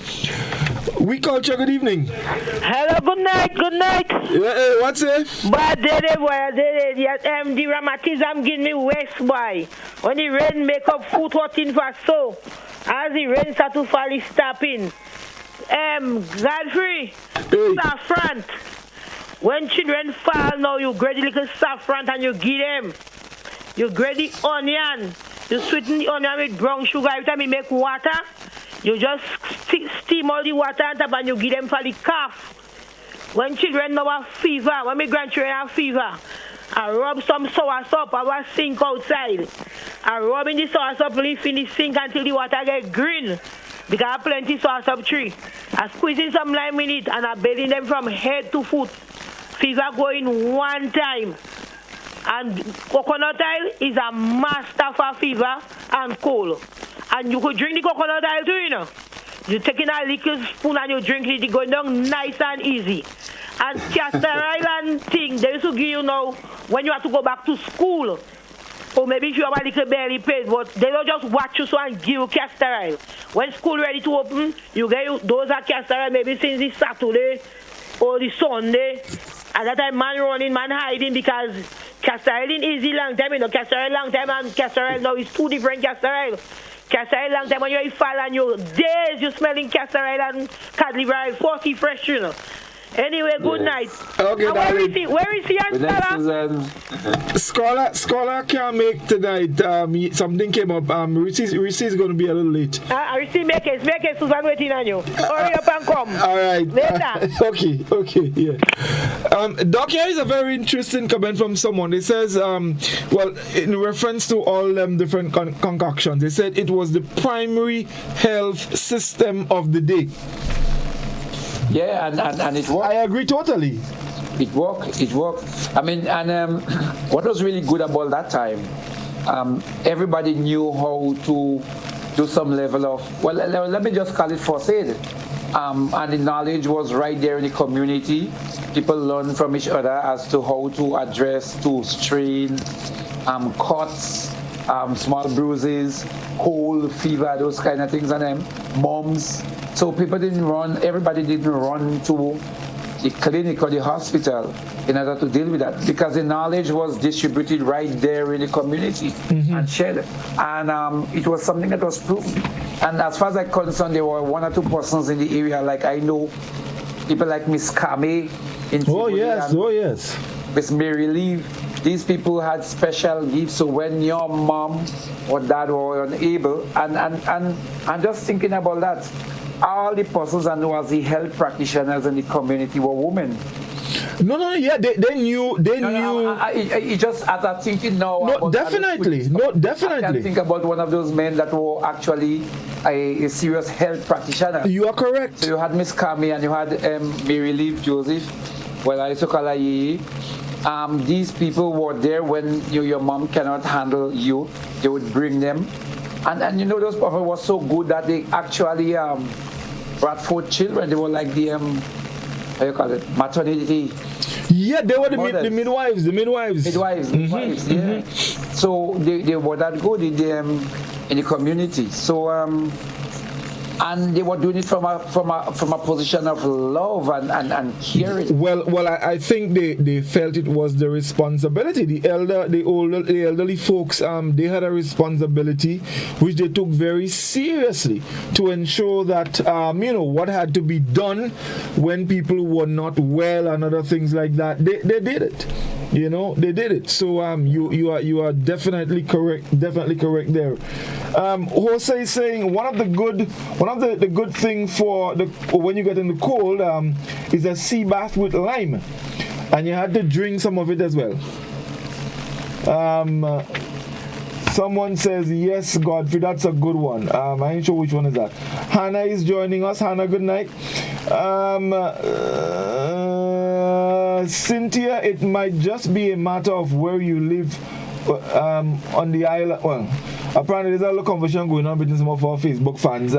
S2: Oui Culture, good evening.
S17: Hello, good night.
S2: Yeah, what's it?
S17: But the rheumatism give me waste, boy. When the rain make up foot hurting for so. As the rain start to fall, it's stopping. Goddfrey, saffron. When children fall now, you grate the little saffron and you give them. You grate the onion. You sweeten the onion with brown sugar. Every time you make water, you just steam all the water on top and you give them for the cough. When children now have fever, when my grandchildren have fever, I rub some sour soap out of a sink outside. I rub in the sour soap leaf in the sink until the water get green. Because I have plenty sour soap tree. I squeezing some lime in it and I bathing them from head to foot. Fever going one time. And coconut oil is a master for fever and cold. And you could drink the coconut oil too, you know. You take in a little spoon and you drink it, it's going down nice and easy. And castor oil and thing, they used to give you now when you have to go back to school. Or maybe if you have a little belly pain, but they don't just watch you so and give you castor oil. When school ready to open, you get those are castor oil maybe since the Saturday or the Sunday. At that time, man running, man hiding because castor oil in easy long time, castor oil long time and castor oil now is two different castor oil. Castor oil long time when you fall and you days you smelling castor oil and cod liver oil, 40 fresh, Anyway, good night.
S2: Okay, darling.
S17: Where is he and
S2: Scholar can't make tonight. Something came up. Reece is going to be a little late.
S17: Reece, make it. Susan waiting on you. Hurry up and come.
S2: All right.
S17: Later.
S2: Okay, yeah. Doc, here is a very interesting comment from someone. It says, well, in reference to all different concoctions, they said it was the primary health system of the day.
S3: Yeah, and it worked.
S2: I agree totally.
S3: It worked. I mean, and what was really good about that time, everybody knew how to do some level of, well, let me just call it first aid. And the knowledge was right there in the community. People learned from each other as to how to address, to strain, cuts, small bruises, cold, fever, those kind of things, and mumps. So everybody didn't run to the clinic or the hospital in order to deal with that because the knowledge was distributed right there in the community and shared. And it was something that was proven. And as far as I'm concerned, there were one or two persons in the area, like I know people like Miss Kame in
S2: yes.
S3: Miss Mary Lee. These people had special gifts, so when your mom or dad were unable, and just thinking about that, all the persons I know as the health practitioners in the community were women.
S2: Yeah, they knew.
S3: It just as I'm thinking now.
S2: No, definitely.
S3: I can think about one of those men that were actually a serious health practitioner.
S2: You are correct.
S3: So you had Miss Kami and you had Mary Lee Joseph. Well, I used to call her Yee. These people were there when your mom cannot handle you. They would bring them. And those people were so good that they actually brought forth children. They were like the, how you call it, maternity.
S2: Yeah, they were the midwives.
S3: Midwives, yeah. So they were that good in the community. So, and they were doing it from a position of love and caring.
S2: Well, I think they felt it was the responsibility. The elderly folks, they had a responsibility which they took very seriously to ensure that what had to be done when people were not well and other things like that. They did it. They did it. So you are definitely correct there. Jose is saying one of the good thing for when you get in the cold is a sea bath with lime, and you had to drink some of it as well. Someone says yes, Goddfrey, that's a good one. I ain't sure which one is that. Hannah is joining us. Hannah, good night. Cynthia, it might just be a matter of where you live on the island. Well, apparently there's a little conversation going on between some of our Facebook fans.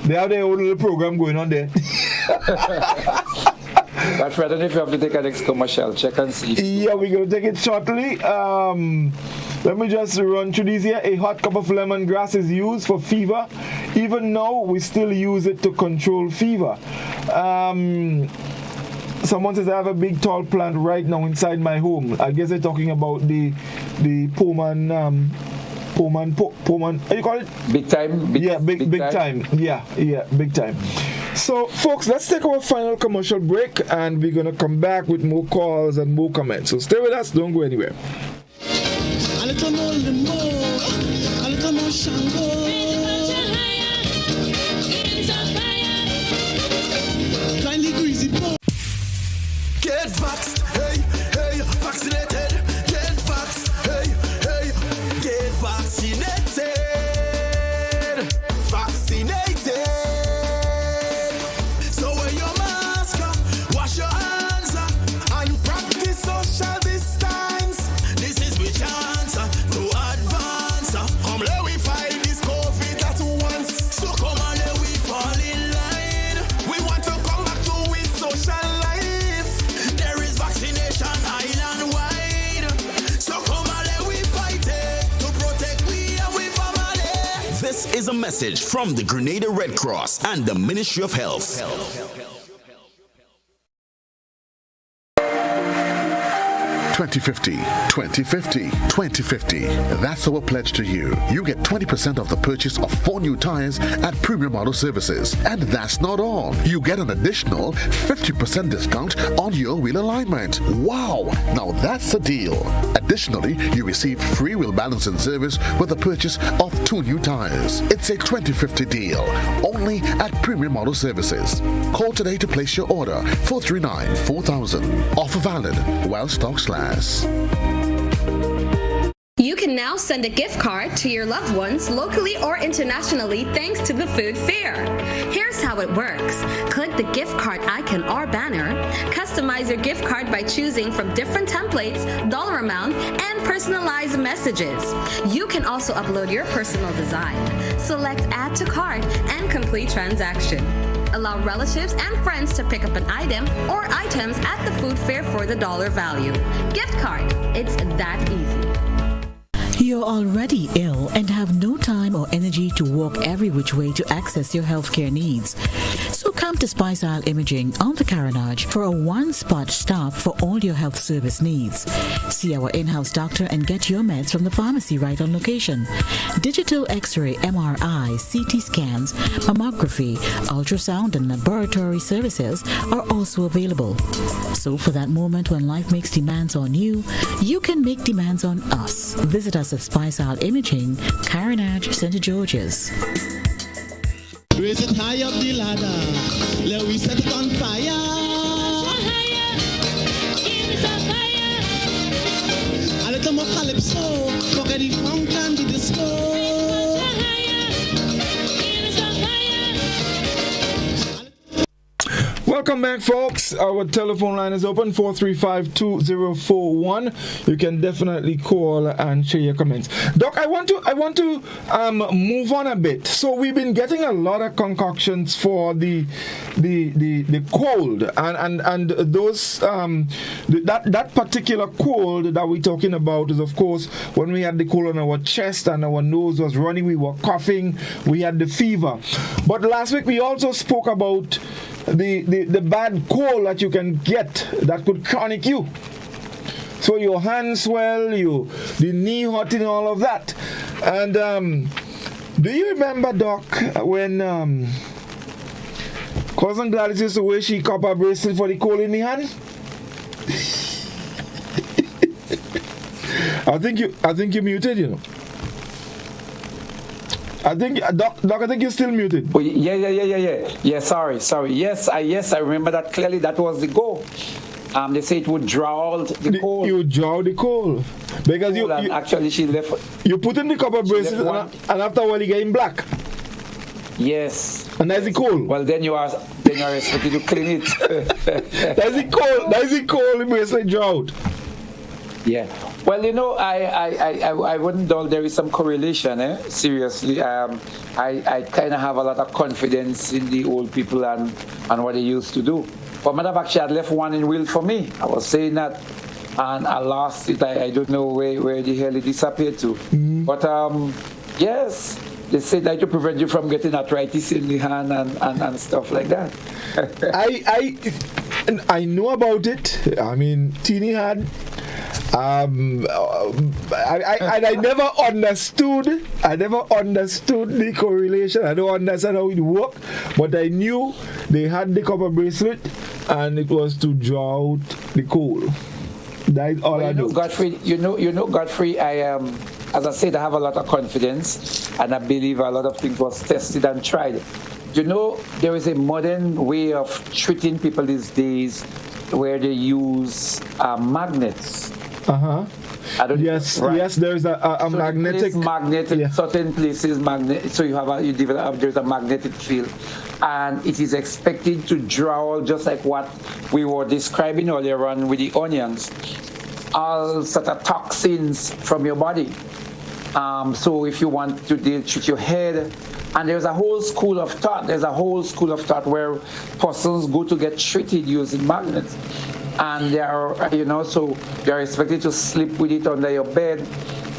S2: They have their own little program going on there.
S3: That's right. I don't know if you have to take a next commercial. Check and see.
S2: Yeah, we're going to take it shortly. Let me just run through these here. A hot cup of lemongrass is used for fever. Even now, we still use it to control fever. Someone says I have a big tall plant right now inside my home. I guess they're talking about the Pullman. How you call it?
S3: Big time.
S2: Big time. Yeah, big time. So, folks, let's take our final commercial break, and we're gonna come back with more calls and more comments. So stay with us. Don't go anywhere.
S1: A little more, a little more Shango. Kindly greasy boy. Get vaxxed, hey, vaccinated. Get vaxxed, hey, get vaccinated. Vaccinated. So wear your mask, wash your hands, and practice social distance. This is we chance to advance. Come let we fight this COVID at once. So come on, let we fall in line. We want to come back to with social life.
S18: is a message from the Grenada Red Cross and the Ministry of Health.
S19: 2050, 2050, 2050. That's our pledge to you. You get 20% of the purchase of 4 new tires at Premium Auto Services. And that's not all. You get an additional 50% discount on your wheel alignment. Wow! Now that's a deal. Additionally, you receive free wheel balancing service with the purchase of 2 new tires. It's a 2050 deal. Only at Premium Auto Services. Call today to place your order. 439-4000. Offer valid while stocks last.
S6: You can now send a gift card to your loved ones locally or internationally thanks to the food fair. Here's how it works. Click the gift card icon or banner, customize your gift card by choosing from different templates, dollar amount, and personalized messages. You can also upload your personal design. Select Add to Cart and complete transaction. Allow relatives and friends to pick up an item or items at the food fair for the dollar value. Gift card. It's that easy.
S4: You're already ill and have no time or energy to walk every which way to access your healthcare needs. So come to Spice Isle Imaging on the Carenage for a one-spot stop for all your health service needs. See our in-house doctor and get your meds from the pharmacy right on location. Digital X-ray, MRI, CT scans, mammography, ultrasound and laboratory services are also available. So for that moment when life makes demands on you, you can make demands on us. Visit us at Spice Isle Imaging, Carenage, St. George's.
S1: Raise it high up the ladder, let we set it on fire. A little more calypso, forget the funk and the disco.
S2: Welcome back, folks. Our telephone line is open, 435-2041. You can definitely call and share your comments. Doc, I want to move on a bit. So we've been getting a lot of concoctions for the cold and those that particular cold that we're talking about is, of course, when we had the cold on our chest and our nose was running, we were coughing, we had the fever. But last week we also spoke about the bad cold that you can get that could chronic you. So your hands swell, the knee hot and all of that. And do you remember, Doc, when Cousin Gladys used to wear she copper bracelet for the cold in the hand? I think you muted, you know. I think Doc, I think you're still muted.
S3: Oh, yeah. Sorry. Yes, I remember that clearly. That was the goal. They say it would draw the cold.
S2: You draw the cold because you
S3: actually she left.
S2: You put in the copper bracelet and after a while you get in black.
S3: Yes.
S2: And that's the cold.
S3: Well, then you are expected to clean it.
S2: That's the cold. That's the cold. The bracelet drought.
S3: Yeah. Well, you know, I wouldn't doubt there is some correlation, seriously. I kind of have a lot of confidence in the old people and what they used to do. But matter of fact, she had left one in will for me. I was saying that, and I lost it. I don't know where the hell it disappeared to. Mm-hmm. But, yes, they said that to prevent you from getting arthritis in the hand and stuff like that.
S2: I know about it. I mean, Teeny had... I never understood the correlation. I don't understand how it worked, but I knew they had the copper bracelet and it was to draw out the cold. That is all I know.
S3: Goddfrey, you know, Goddfrey, as I said, I have a lot of confidence and I believe a lot of things was tested and tried. You know, there is a modern way of treating people these days where they use magnets.
S2: Yes, there's a magnetic.
S3: Certain places magnet. So you develop. There's a magnetic field, and it is expected to draw, just like what we were describing earlier on with the onions, all sort of toxins from your body. So if you want to treat your head, and there's a whole school of thought. Where persons go to get treated using magnets. And they are, so they are expected to sleep with it under your bed,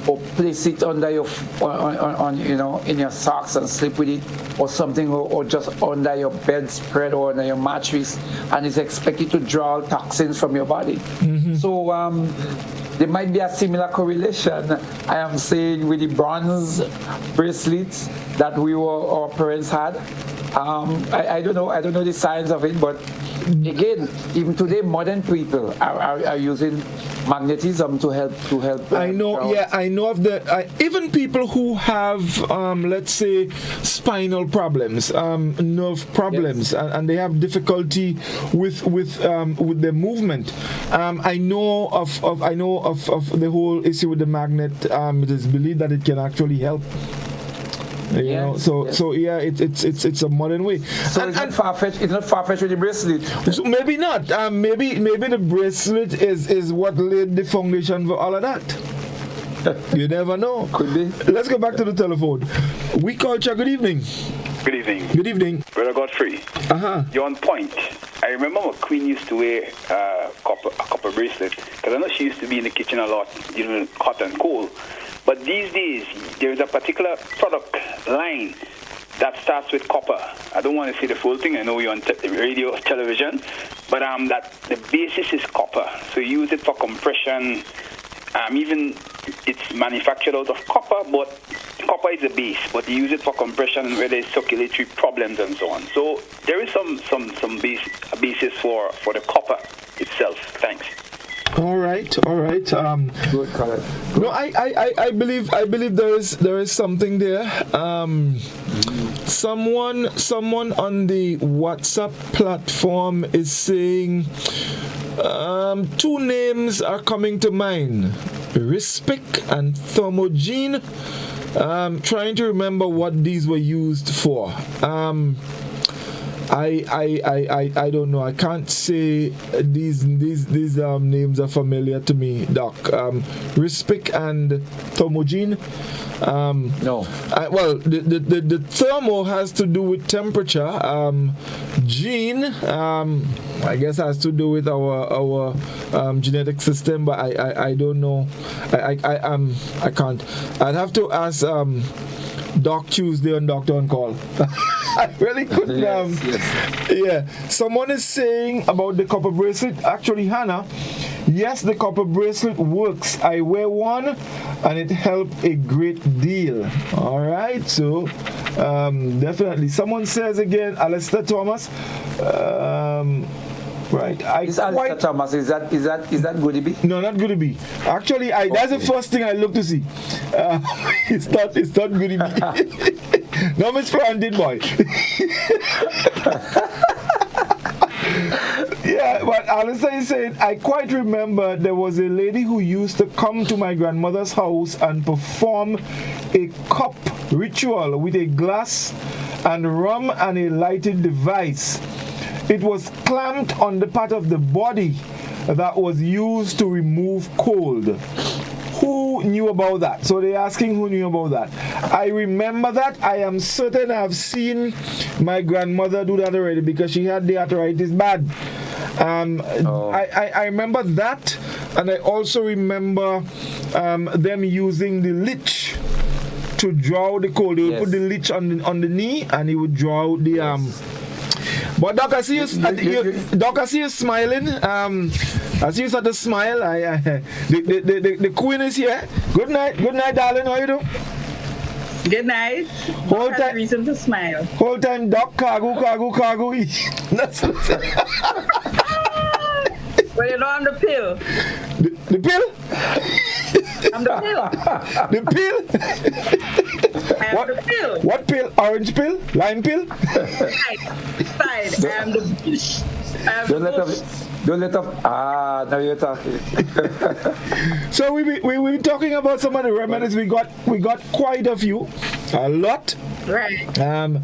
S3: or place it under your on you know, in your socks and sleep with it, or something, or just under your bedspread or under your mattress, and it's expected to draw toxins from your body. So there might be a similar correlation, I am saying, with the bronze bracelets that our parents had. I don't know the science of it, but again, even today, modern people are using magnetism to help.
S2: I know of even people who have, let's say, spinal problems, nerve problems, and they have difficulty with their movement. I know of the whole issue with the magnet. It is believed that it can actually help. You know, so yeah, it's a modern way.
S3: So it's not far-fetched. It's not far-fetched with the bracelet.
S2: So maybe not. Maybe the bracelet is what laid the foundation for all of that. You never know.
S3: Could be.
S2: Let's go back to the telephone. We Culture. Good evening.
S14: Good evening.
S2: Good evening.
S14: Brother Goddfrey. You're on point. I remember my queen used to wear a copper bracelet, because I know she used to be in the kitchen a lot, dealing with hot and cold. But these days, there is a particular product line that starts with copper. I don't want to say the full thing. I know you're on radio, television, but that the basis is copper. So you use it for compression. Even it's manufactured out of copper, but copper is the base. But you use it for compression where there's circulatory problems and so on. So there is some basis for the copper itself. Thanks.
S2: All right.
S3: Good, correct.
S2: No, I believe there is something there. Someone on the WhatsApp platform is saying two names are coming to mind: Respic and Thermogene. Trying to remember what these were used for. I don't know. I can't say these names are familiar to me, Doc. Respic and Thermogene.
S3: No.
S2: Well, the thermo has to do with temperature. Gene, I guess, has to do with our genetic system, but I don't know. I can't. I'd have to ask Doc Tuesday on Doctor on Call. I really couldn't. Yeah. Someone is saying about the copper bracelet. Actually, Hannah, yes, the copper bracelet works. I wear one, and it helped a great deal. All right, so definitely. Someone says again, Alistair Thomas. Right.
S3: Alistair Thomas, is that Goody B?
S2: No, not Goody B. Actually, that's the first thing I look to see. It's not Goody B. No, Miss Brandon boy. Yeah, but Alistair is saying, I quite remember there was a lady who used to come to my grandmother's house and perform a cup ritual with a glass and rum and a lighted device. It was clamped on the part of the body that was used to remove cold. Who knew about that? So they're asking who knew about that. I remember that. I am certain I've seen my grandmother do that already because she had the arthritis bad. I remember that, and I also remember them using the leech to draw the cold. They would put the leech on the knee, and he would draw the But Doc, I see you. Doc, I see you smiling. I see you start to smile. The queen is here. Good night, darling. How you doing?
S20: Good night.
S2: Whole time
S20: reason to smile.
S2: Whole time, Doc, cargo.
S20: Well, you know I'm the pill.
S2: The pill?
S20: I'm the pill.
S2: The pill?
S20: I am the pill.
S2: What pill? Orange pill? Lime pill?
S20: Side. I am the bush.
S3: Don't let up. Now you're talking.
S2: So we were talking about some of the remedies. We got quite a few, a lot.
S20: Right.
S2: And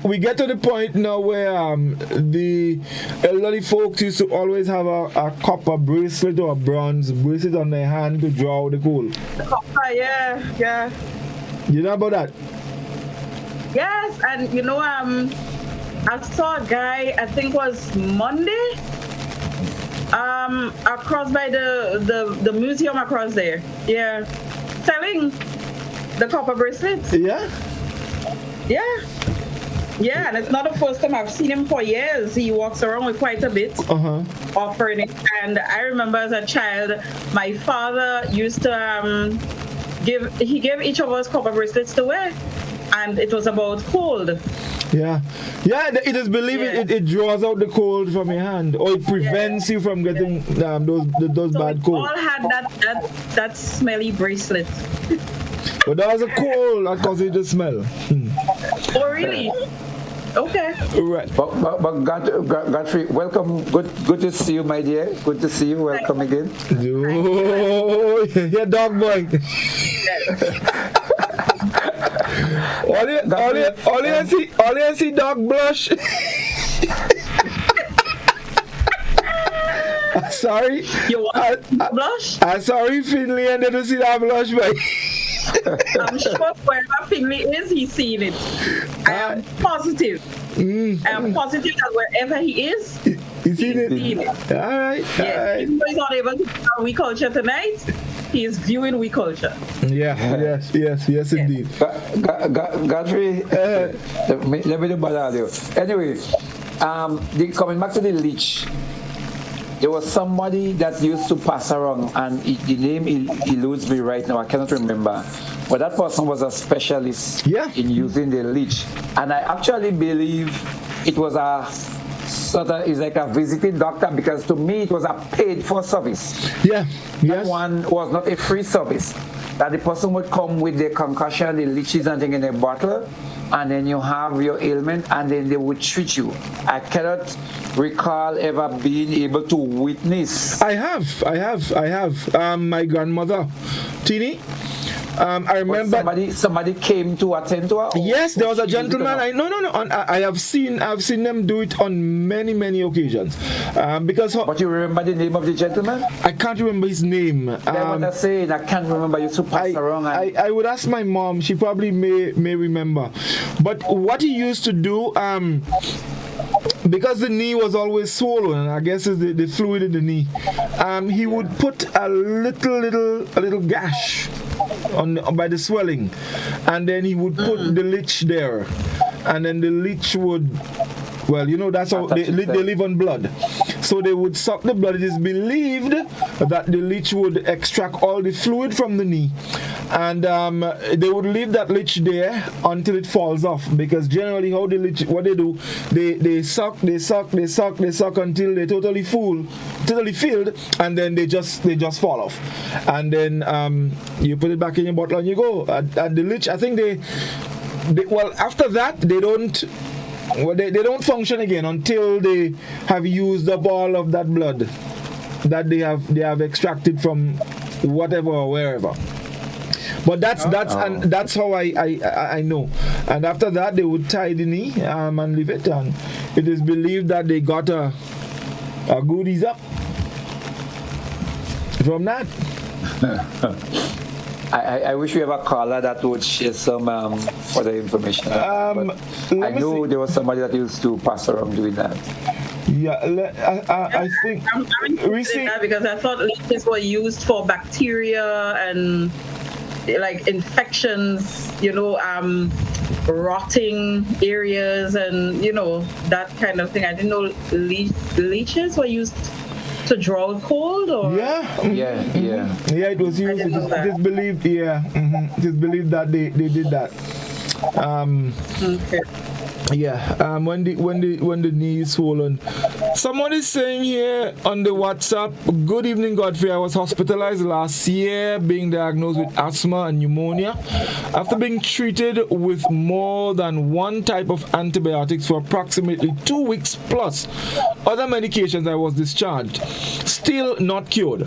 S2: we get to the point now where the elderly folks used to always have a copper bracelet or a bronze bracelet on their hand to draw the cold.
S20: Copper, yeah.
S2: You know about that?
S20: Yes, and you know, I saw a guy, I think it was Monday. Across by the museum across there. Yeah. Selling the copper bracelets.
S2: Yeah?
S20: Yeah. Yeah, and it's not the first time. I've seen him for years. He walks around with quite a bit offering it. And I remember as a child, my father used to give each of us copper bracelets to wear. And it was about cold.
S2: Yeah. It is believed it draws out the cold from your hand, or it prevents you from getting those bad colds.
S20: All had that smelly bracelet.
S2: But that was a cold that caused the smell.
S20: Oh, really? Okay.
S2: Right.
S3: But Goddfrey, welcome. Good to see you, my dear. Good to see you. Welcome again.
S2: Oh, yeah, dog boy. All you see dog blush. Sorry.
S20: You want blush?
S2: I'm sorry, Finley, I didn't see that blush, but
S20: I'm sure wherever Finley is, he's seen it. I am positive. I am positive that wherever he is,
S2: he's seen it. All right.
S20: Yes. Even though he's not able to see our We Culture tonight, he is viewing We Culture.
S2: Yeah. Yes, indeed.
S3: Goddfrey, let me do bad you. Anyway, coming back to the leech. There was somebody that used to pass around, and the name eludes me right now. I cannot remember. But that person was a specialist in using the leech. And I actually believe it was it's like a visiting doctor, because to me it was a paid for service.
S2: Yeah.
S3: That one was not a free service. That the person would come with the concussion, the leeches and things in a bottle, and then you have your ailment, and then they would treat you. I cannot recall ever being able to witness.
S2: I have. My grandmother, Tini. I remember
S3: somebody came to attend to her.
S2: Yes, there was a gentleman. No. I have seen them do it on many occasions. But
S3: you remember the name of the gentleman?
S2: I can't remember his name.
S3: What I'm saying, I can't remember. You to pass around.
S2: I would ask my mom. She probably may remember. But what he used to do, because the knee was always swollen, I guess it's the fluid in the knee, he would put a little gash by the swelling, and then he would put the leech there, and then the leech would, that's how they live on blood. So they would suck the blood. It is believed that the leech would extract all the fluid from the knee, and they would leave that leech there until it falls off. Because generally, how the leech, what they do, they suck until they're totally filled, and then they just fall off, and then you put it back in your bottle and you go. And the leech, I think they after that they don't. They don't function again until they have used up all of that blood that they have extracted from whatever or wherever. But that's how I know. And after that, they would tie the knee and leave it. And it is believed that they got a goodies up from that.
S3: I wish we have a caller that would share some further information. I know there was somebody that used to pass around doing that.
S2: Yeah, I think.
S20: I'm interested in that because I thought leeches were used for bacteria and like infections, rotting areas and that kind of thing. I didn't know leeches were used to draw cold, or
S2: it was used. It is believed. It is believed that they did that. When the knee is swollen. Someone is saying here on the WhatsApp, good evening, Goddfrey. I was hospitalized last year, being diagnosed with asthma and pneumonia. After being treated with more than one type of antibiotics for approximately 2 weeks plus other medications, I was discharged. Still not cured.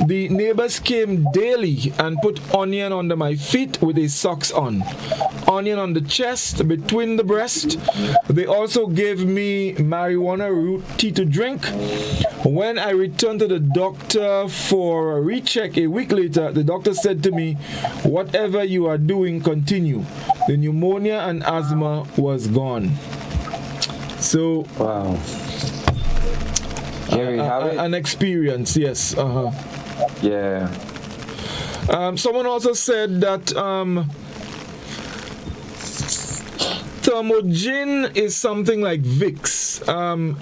S2: The neighbors came daily and put onion under my feet with his socks on. Onion on the chest, between the breast. They also gave me marijuana root tea to drink. When I returned to the doctor for a recheck a week later, the doctor said to me, whatever you are doing, continue. The pneumonia and asthma was gone. So,
S3: wow. Here we have it.
S2: An experience, yes.
S3: Yeah.
S2: Someone also said that Thermogen is something like Vicks.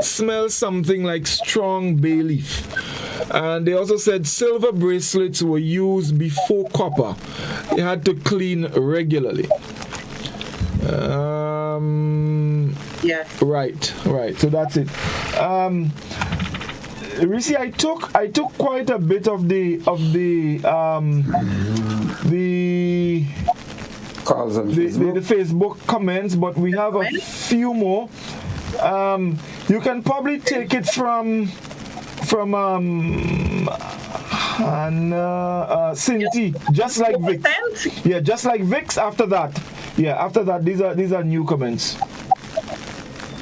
S2: Smells something like strong bay leaf. And they also said silver bracelets were used before copper. They had to clean regularly.
S20: Yes.
S2: Right. So that's it. Reece, I took quite a bit of the
S3: calls on
S2: the Facebook comments, but we have a few more. You can probably take it from Cindy, just like Vicks. Yeah, just like Vicks. After that, these are new comments.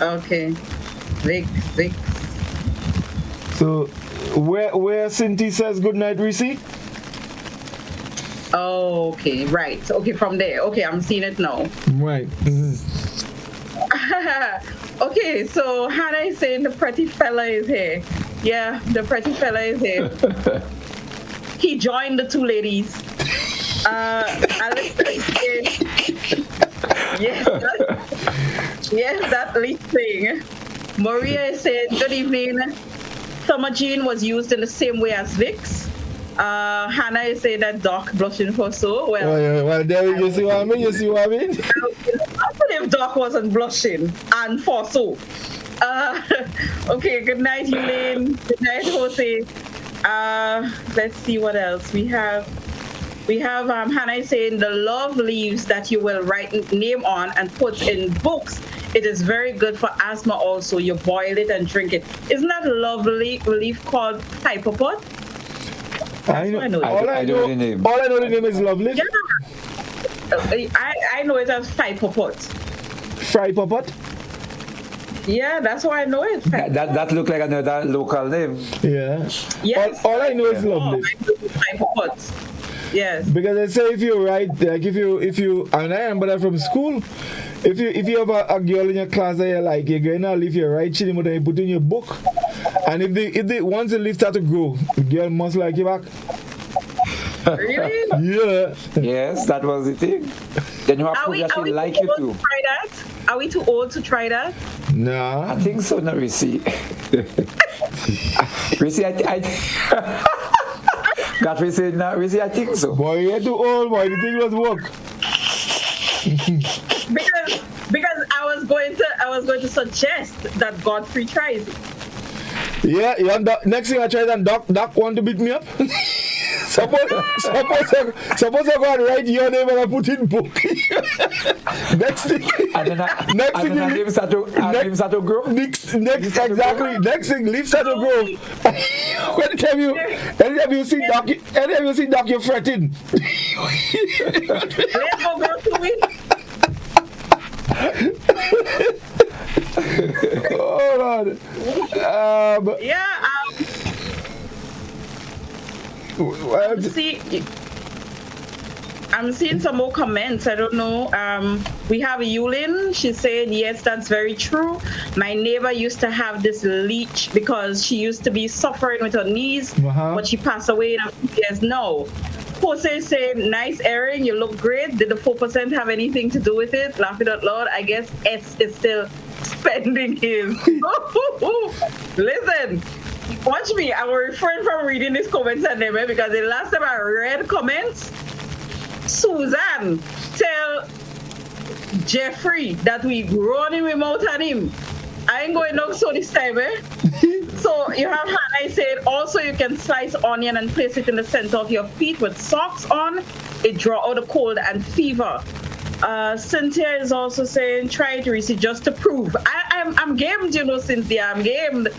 S20: Okay, Vicks.
S2: So, where Cindy says good night, Reece?
S20: Oh, okay, right. Okay, from there. Okay, I'm seeing it now.
S2: Right.
S20: Okay, so Hannah is saying the pretty fella is here. Yeah, the pretty fella is here. He joined the two ladies. Alex is saying, yes, that's Leech thing. Maria is saying, good evening. Thermogen was used in the same way as Vicks. Hannah is saying that Doc blushing for so.
S2: Well, there you see what I mean?
S20: Imagine if Doc wasn't blushing and for so. Okay, good night, Elaine. Good night, Jose. Let's see what else we have. Hannah is saying the love leaves that you will write name on and put in books. It is very good for asthma also. You boil it and drink it. Isn't that love leaf called hypopot?
S2: I know the name. All I know the name is lovely.
S20: Yeah. I know it as hypopot.
S2: Hypopot?
S20: Yeah, that's why I know it.
S3: That looked like another local name.
S2: Yeah.
S20: Yes.
S2: All I know is lovely.
S20: Hypopot. Yes.
S2: Because they say if you write, like if you, and I remember that from school, if you have a girl in your class that you like, you're going to leave your right chin and you put in your book. And if they once the leaf start to grow, the girl must like you back.
S20: Really?
S2: Yeah.
S3: Yes, that was the thing. Then you have to just like you too.
S20: Try that? Are we too old to try that?
S2: Nah.
S3: I think so, not Reece. Reece, Goddfrey said, "No, Reece, I think so."
S2: Boy, you're too old, boy. The thing was work.
S20: because I was going to suggest that Goddfrey tries it.
S2: Yeah. Next thing I try, and Doc want to beat me up. Suppose I go and write your name and I put in book. Next thing leaves start to grow. Next thing leaves start to grow. Anytime you see Doc, you're fretting.
S20: Let's go to it.
S2: Oh Lord.
S20: I'm seeing some more comments. I don't know. We have Yulin. She's saying, yes, that's very true. My neighbor used to have this leech because she used to be suffering with her knees, but she passed away in a few years. No. Jose is saying, nice airing. You look great. Did the 4% have anything to do with it? Laughing out loud. I guess S is still spending his. Listen. Watch me. I will refrain from reading these comments and them because the last time I read comments, Susan tell Jeffrey that we run him out on him. I ain't going up so this time, So you have Hannah said also you can slice onion and place it in the center of your feet with socks on. It draw out the cold and fever. Cynthia is also saying try it, Reece, just to prove. I'm gamed, Cynthia. I'm gamed.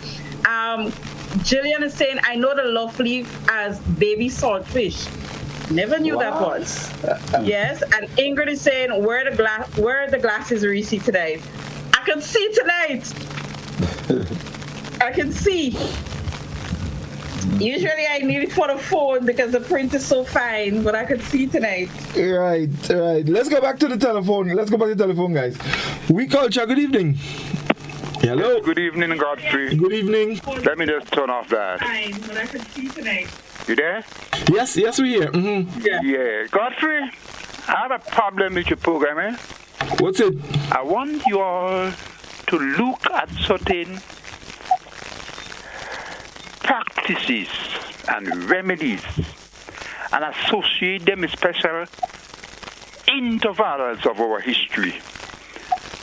S20: Jillian is saying, I know the love leaf as baby saltfish. Never knew that was. Yes, and Ingrid is saying, where are the glasses, Reece, today? I can see tonight. I can see. Usually I need it for the phone because the print is so fine, but I can see tonight.
S2: Right. Let's go back to the telephone. Guys. We Culture, good evening. Hello.
S21: Good evening, Goddfrey.
S2: Good evening.
S21: Let me just turn off that.
S20: But I could see tonight.
S21: You there?
S2: Yes, we're here. Mm-hmm.
S21: Yeah. Godfrey, I have a problem with your program, eh?
S2: What's it?
S21: I want you all to look at certain practices and remedies and associate them with special intervals of our history.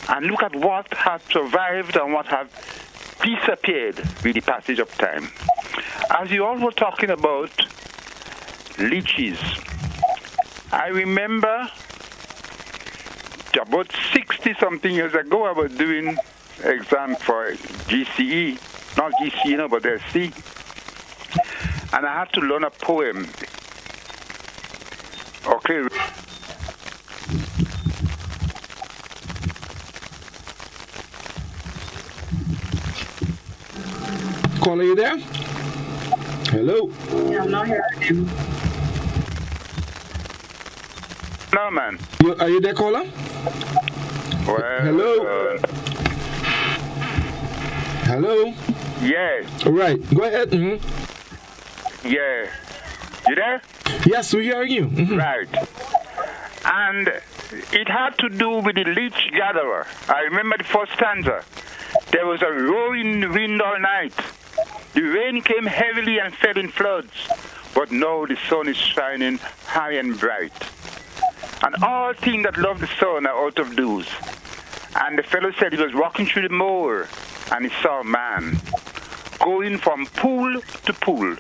S21: And look at what has survived and what has disappeared with the passage of time. As you all were talking about leeches, I remember about 60-something years ago, I was doing exam for GCE, not GCE, no, but SC, and I had to learn a poem. Okay.
S2: Caller, you there? Hello?
S20: Yeah, I'm not hearing him.
S21: No, man.
S2: Are you there, caller?
S21: Well,
S2: hello? Hello?
S21: Yeah.
S2: All right, go ahead. Mm-hmm.
S21: Yeah. You there?
S2: Yes, we hear you. Mm-hmm.
S21: Right. And it had to do with the leech gatherer. I remember the first stanza. There was a roaring wind all night. The rain came heavily and fell in floods. But now the sun is shining high and bright. And all things that love the sun are out of doors. And the fellow said he was walking through the moor, and he saw a man going from pool to pool.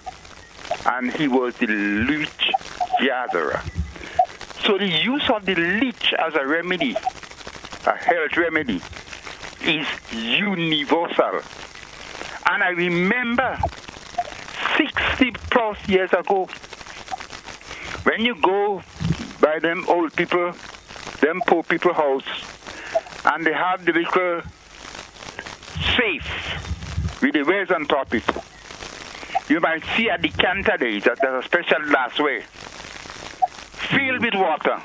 S21: And he was the leech gatherer. So the use of the leech as a remedy, a health remedy, is universal. And I remember 60 plus years ago, when you go by them old people, them poor people house, and they have the little safe with the wares on top it. You might see a decanter there that there's a special glassware filled with water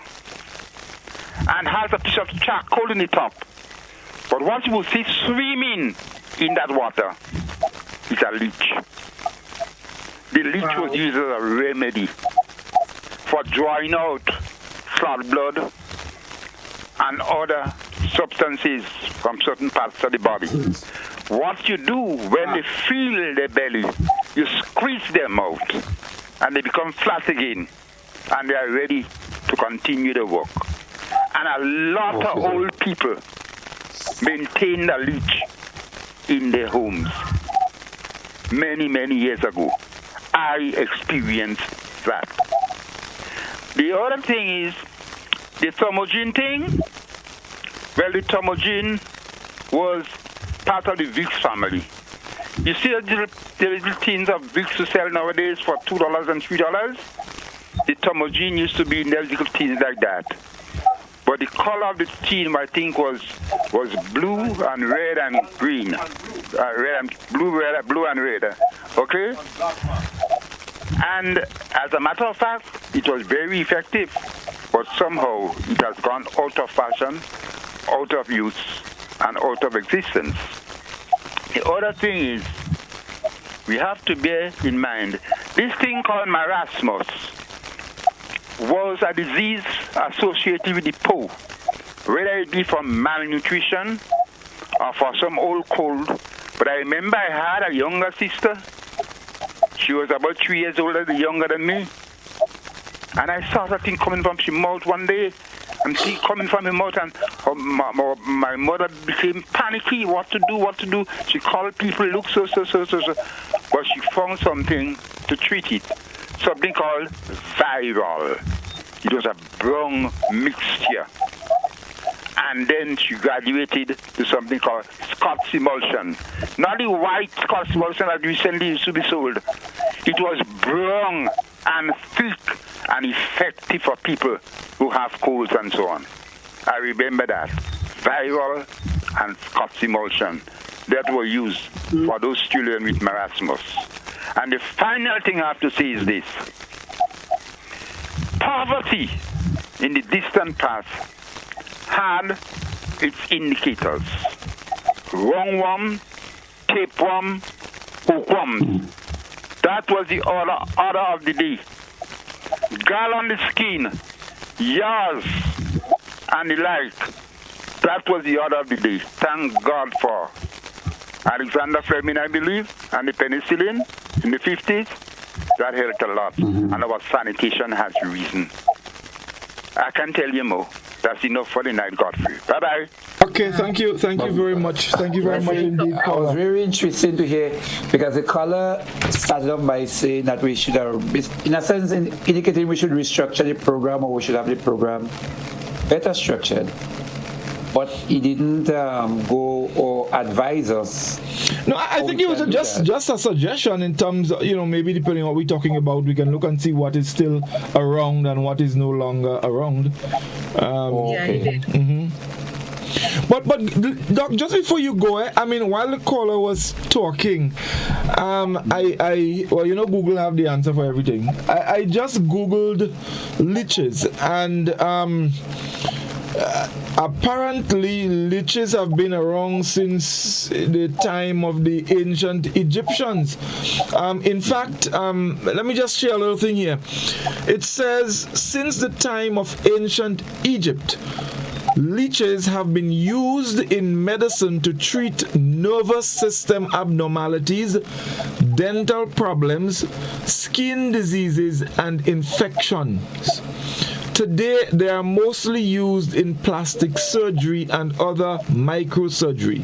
S21: and has a piece of charcoal in the top. But what you will see swimming in that water is a leech. The leech was used as a remedy for drawing out flood blood and other substances from certain parts of the body. What you do when they feel their belly, you squeeze them out and they become flat again and they are ready to continue the work. And a lot of old people maintain the leech in their homes. Many, many years ago, I experienced that. The other thing is the thermogen thing. Well, the thermogen was part of the Vicks family. You see the little tins of Vicks to sell nowadays for $2 and $3? The thermogen used to be in those little tins like that. But the color of the tin, I think, was blue and red and green. Red and blue and red. Okay? And as a matter of fact, it was very effective. But somehow it has gone out of fashion, out of use, and out of existence. The other thing is, we have to bear in mind, this thing called marasmus was a disease associated with the poor, whether it be from malnutrition or for some old cold. But I remember I had a younger sister. She was about 3 years older, younger than me. And I saw that thing coming from her mouth one day, and she coming from her mouth, and my mother became panicky. What to do? She called people, look, so. But she found something to treat it, something called viral. It was a brown mixture. And then she graduated to something called Scott's emulsion. Not the white Scott's emulsion that recently used to be sold. It was brown and thick and effective for people who have colds and so on. I remember that. Viral and Scott's emulsion that were used for those children with marasmus. And the final thing I have to say is this. Poverty in the distant past had its indicators. roundworm, tapeworm, hookworm. That was the order of the day. Gall on the skin, yaws, and the like. That was the order of the day. Thank God for Alexander Fleming, I believe, and the penicillin in the 50s. That helped a lot. And our sanitation has risen. I can tell you more. That's enough for the night, Goddfrey. Bye-bye.
S2: Okay, thank you very much. Thank you very much indeed,
S3: I
S2: caller.
S3: was very interesting to hear because the caller started off by saying that we should have, in a sense, indicating we should restructure the program or we should have the program better structured. But he didn't go or advise us.
S2: No, I think it was just a suggestion in terms of, maybe depending on what we're talking about, we can look and see what is still around and what is no longer around.
S20: Yeah, he did.
S2: But Doc, just before you go, while the caller was talking, Google have the answer for everything. I just Googled leeches and apparently leeches have been around since the time of the ancient Egyptians. In fact, let me just share a little thing here. It says, since the time of ancient Egypt, leeches have been used in medicine to treat nervous system abnormalities, dental problems, skin diseases, and infections. Today, they are mostly used in plastic surgery and other microsurgery.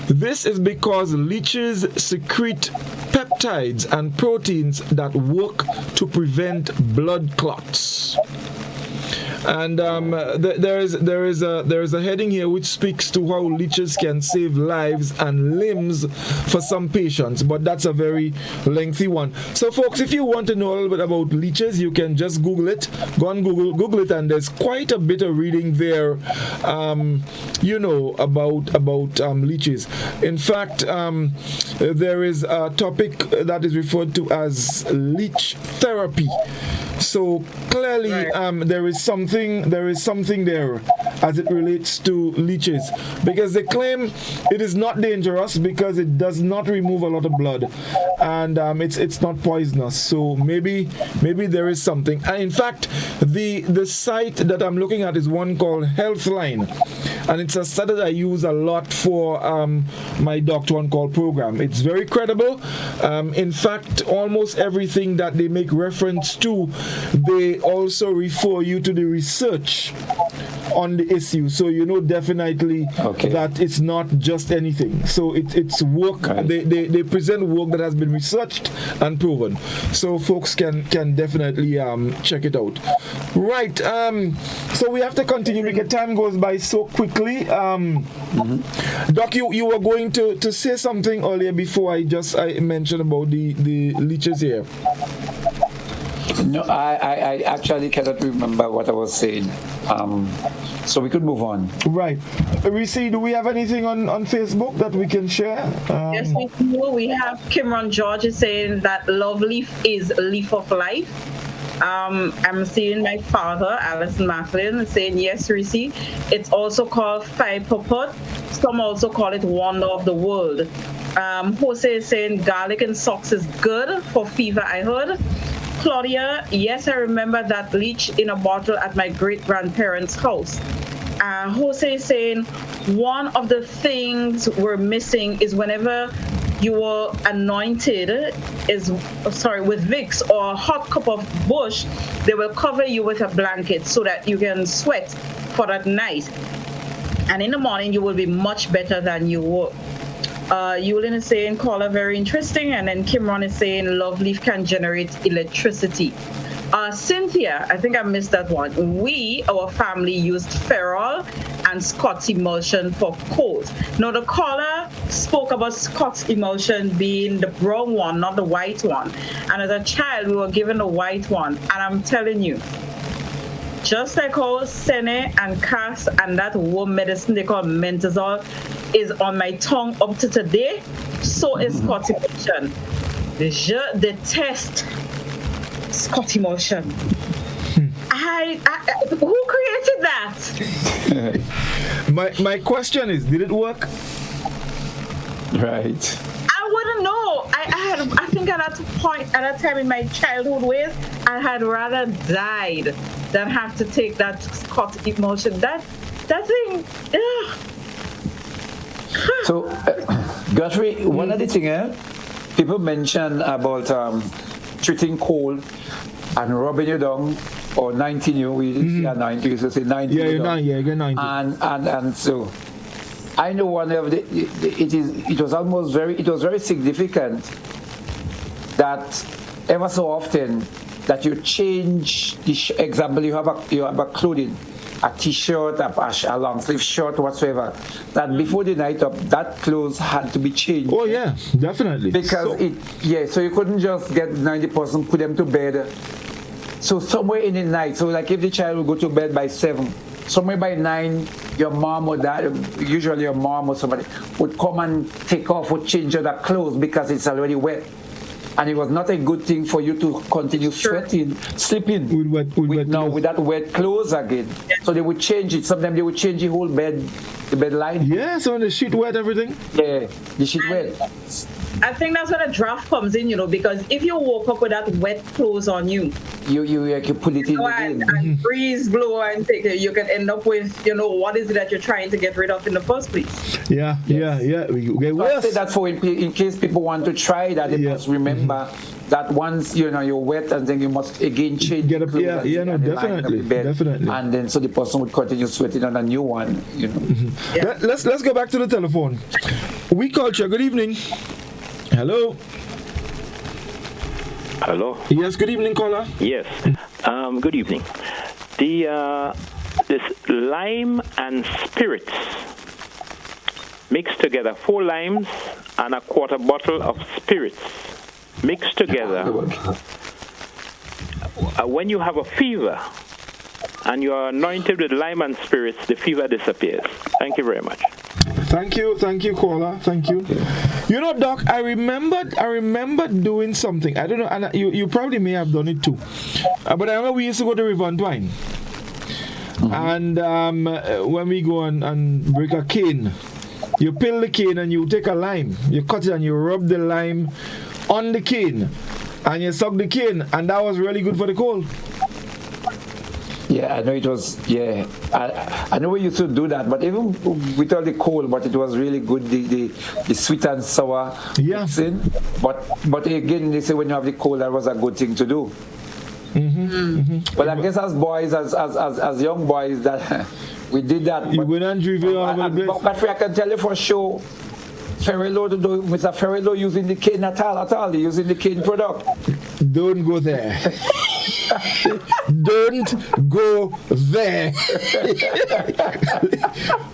S2: This is because leeches secrete peptides and proteins that work to prevent blood clots. And there is a heading here which speaks to how leeches can save lives and limbs for some patients, but that's a very lengthy one. So, folks, if you want to know a little bit about leeches, you can just Google it. Go on Google it, and there's quite a bit of reading there, about leeches. In fact, there is a topic that is referred to as Leech Therapy. So clearly, there is something there as it relates to leeches, because they claim it is not dangerous because it does not remove a lot of blood, and it's not poisonous. So maybe there is something. And in fact, the site that I'm looking at is one called Healthline, and it's a site that I use a lot for my Doctor On Call program. It's very credible. In fact, almost everything that they make reference to, they also refer you to the research on the issue, so definitely that it's not just anything. So it's work. Right. They present work that has been researched and proven, so folks can definitely check it out. Right. So we have to continue because time goes by so quickly. Doc, you were going to say something earlier before I mentioned about the leeches here.
S3: No, I actually cannot remember what I was saying. So we could move on.
S2: Right. Reece, do we have anything on Facebook that we can share?
S20: Yes, we do. We have Kimron George saying that love leaf is leaf of life. I'm seeing my father, Alison Macklin, saying, yes, Reece, it's also called Phypopot. Some also call it wonder of the world. Jose is saying garlic and socks is good for fever, I heard. Claudia, yes, I remember that leech in a bottle at my great-grandparents' house. Jose is saying one of the things we're missing is whenever you were anointed with Vicks or a hot cup of bush, they will cover you with a blanket so that you can sweat for that night. And in the morning, you will be much better than you were. Yulin is saying, caller, very interesting. And then Kimron is saying, love leaf can generate electricity. Cynthia, I think I missed that one. Our family, used ferrol and Scott's emulsion for colds. Now, the caller spoke about Scott's emulsion being the brown one, not the white one. And as a child, we were given the white one. And I'm telling you, just like how Sene and Cass and that worm medicine they call Mentazole is on my tongue up to today, so is Scott emulsion. Je déteste Scott emulsion. Who created that?
S2: My question is, did it work?
S3: Right.
S20: I wouldn't know. I think at that time in my childhood ways, I had rather died than have to take that Scott emotion. That thing. Ugh.
S3: So, Goddfrey, one of the things people mention about treating cold and rubbing you down or 19 you, we didn't say 90, we say 90.
S2: Yeah, you're 90.
S3: And so I know one of it was very significant that ever so often that you change the example, you have a clothing, a t-shirt, a long sleeve shirt, whatsoever, that before the night up, that clothes had to be changed.
S2: Oh yeah, definitely.
S3: Because so you couldn't just get 90%, put them to bed. So somewhere in the night, so like if the child would go to bed by 7, somewhere by 9, your mom or dad, usually your mom or somebody, would come and take off or change other clothes because it's already wet. And it was not a good thing for you to continue sleeping with that wet clothes again. So they would change it. Sometimes they would change the whole bed line.
S2: Yeah, so the sheet wet, everything?
S3: Yeah, the sheet wet.
S20: I think that's where the draft comes in, because if you woke up with that wet clothes on you,
S3: you put it in again.
S20: And breeze blow and take it, you can end up with, what is it that you're trying to get rid of in the first place?
S2: Yeah.
S3: So I say that for in case people want to try that, they must remember that once you're wet, and then you must again change.
S2: Get up, definitely.
S3: And then so the person would continue sweating on a new one.
S2: Let's go back to the telephone. We Culture. Good evening. Hello.
S7: Hello.
S2: Yes. Good evening, caller.
S7: Yes. Good evening. This lime and spirits mixed together, 4 limes and a quarter bottle of spirits mixed together. When you have a fever and you are anointed with lime and spirits, the fever disappears. Thank you very much.
S2: Thank you, caller. Thank you. Doc, I remember doing something. I don't know, and you probably may have done it too. But I remember we used to go to River and Twine. And when we go and break a cane, you peel the cane and you take a lime, you cut it and you rub the lime on the cane, and you suck the cane, and that was really good for the cold.
S3: Yeah, I know it was. Yeah, I know we used to do that, but even without the cold, but it was really good. The sweet and sour mixing. But again, they say when you have the cold, that was a good thing to do. But I guess as boys, as young boys, that we did that.
S2: You went and driven all the
S3: Goddfrey, I can tell you for sure. Mr. Ferrello using the cane at all. Using the cane product.
S2: Don't go there. Don't go there.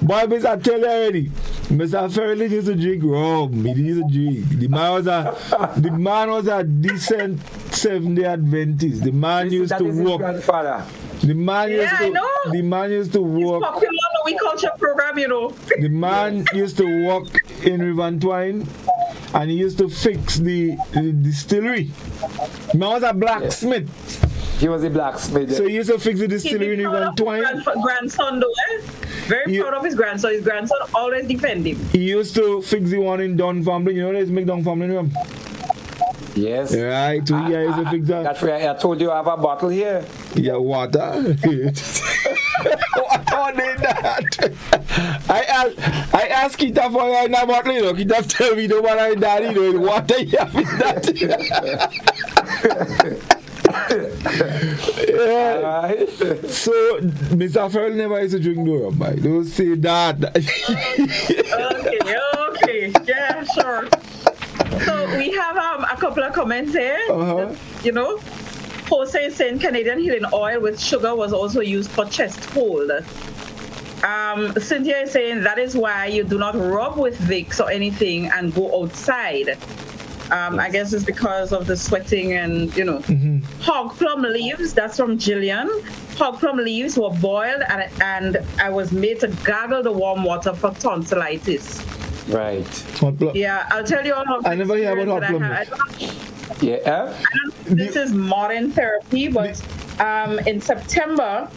S2: Boy, I tell you already, Mr. Ferrello used to drink rum. He used to drink. The man was a decent Seventh-day Adventist. The man used to walk. The man used to walk.
S20: It's popular on the We Culture program,
S2: The man used to walk in River and Twine, and he used to fix the distillery. The man was a blacksmith.
S3: He was a blacksmith.
S2: So he used to fix the distillery in River and Twine.
S20: Grandson, though, Very proud of his grandson. His grandson always defend him.
S2: He used to fix the one in Dunfermline. You know, there's make Dunfermline rum.
S3: Yes.
S2: Right, so he used to fix that.
S3: That's why I told you I have a bottle here.
S2: Yeah, water. What did that? I asked Kita for in a bottle, Kita tell me no matter daddy, water you have in that. Yeah. So Mr. Farrell never used to drink no rum, boy. Don't say that.
S20: Okay. Yeah, sure. So we have a couple of comments here. Jose is saying Canadian healing oil with sugar was also used for chest cold. Cynthia is saying that is why you do not rub with Vicks or anything and go outside. I guess it's because of the sweating and, Hog plum leaves, that's from Jillian. Hog plum leaves were boiled and I was made to gargle the warm water for tonsillitis.
S3: Right.
S20: Yeah, I'll tell you all.
S2: I never hear about hot plum.
S3: Yeah.
S20: This is modern therapy, but in September,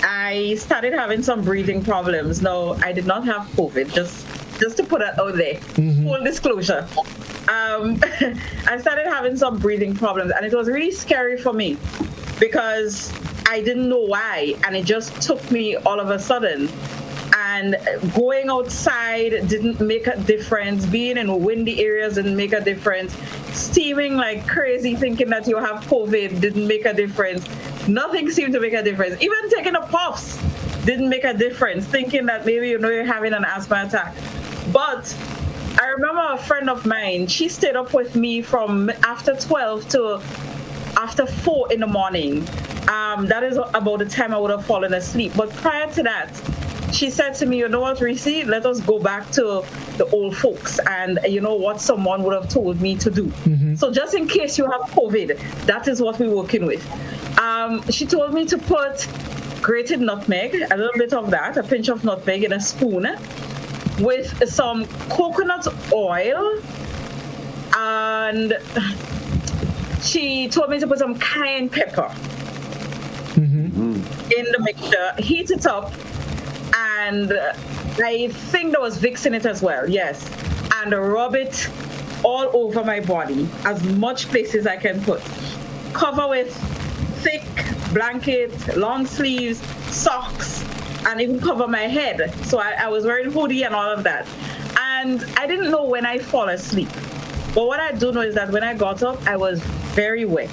S20: I started having some breathing problems. No, I did not have COVID, just just to put it out there, full disclosure. I started having some breathing problems, and it was really scary for me because I didn't know why, and it just took me all of a sudden. And going outside didn't make a difference. Being in windy areas didn't make a difference. Steaming like crazy, thinking that you have COVID, didn't make a difference. Nothing seemed to make a difference. Even taking the puffs didn't make a difference, thinking that maybe you're having an asthma attack. But I remember a friend of mine, she stayed up with me from after 12 to after 4 in the morning. That is about the time I would have fallen asleep. But prior to that, she said to me, you know what, Reece, let us go back to the old folks and you know what someone would have told me to do. So just in case you have COVID, that is what we're working with. She told me to put grated nutmeg, a little bit of that, a pinch of nutmeg in a spoon with some coconut oil, and she told me to put some cayenne pepper in the mixture, heat it up, and I think there was Vicks in it as well, yes, and rub it all over my body, as much places I can put. Cover with thick blanket, long sleeves, socks, and even cover my head. So I was wearing hoodie and all of that. And I didn't know when I fall asleep. But what I do know is that when I got up, I was very wet.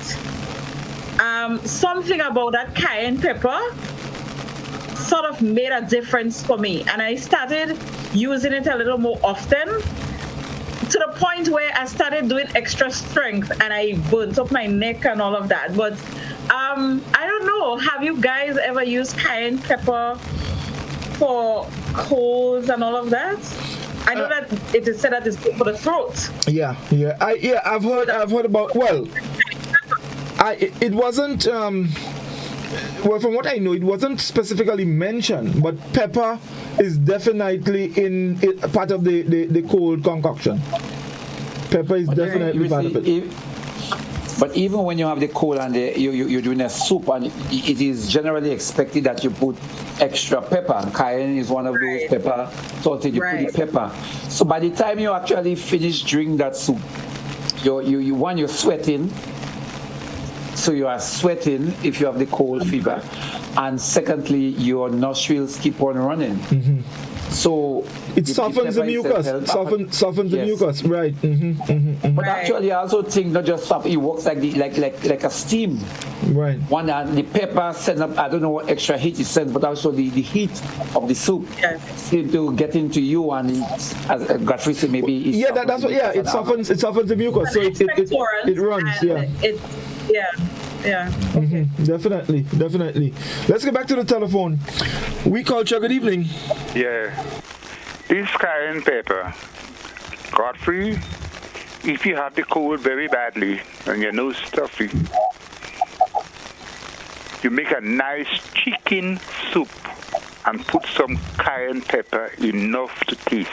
S20: Something about that cayenne pepper sort of made a difference for me. And I started using it a little more often, to the point where I started doing extra strength and I burnt up my neck and all of that. But I don't know, have you guys ever used cayenne pepper for colds and all of that? I know that it is said that it's good for the throat.
S2: I've heard about, well, it wasn't well, from what I know, it wasn't specifically mentioned, but pepper is definitely in part of the cold concoction. Pepper is definitely part of it.
S3: But even when you have the cold and you're doing a soup, and it is generally expected that you put extra pepper. Cayenne is one of those pepper, so you put the pepper. So by the time you actually finish drinking that soup, you're sweating. So you are sweating if you have the cold fever. And secondly, your nostrils keep on running. So
S2: it softens the mucus. Softens the mucus, right?
S3: But actually, I also think not just soft. It works like a steam.
S2: Right.
S3: One the pepper sends up. I don't know what extra heat it sends, but also the heat of the soup seems to get into you, and as Goddfrey said, maybe
S2: that's what. Yeah, it softens the mucus, so it runs. Definitely. Let's get back to the telephone. Oui Culture, good evening.
S21: Yeah. This cayenne pepper, Goddfrey, if you have the cold very badly and your nose stuffy, you make a nice chicken soup and put some cayenne pepper enough to taste.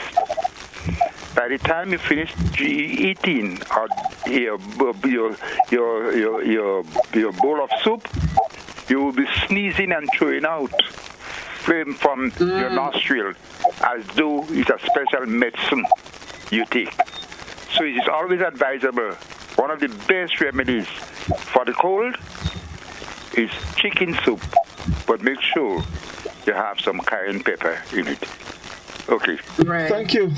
S21: By the time you finish eating your bowl of soup, you will be sneezing and throwing out flame from your nostril, as though it's a special medicine you take. So it is always advisable. One of the best remedies for the cold is chicken soup, but make sure you have some cayenne pepper in it. Okay.
S2: Right. Thank you.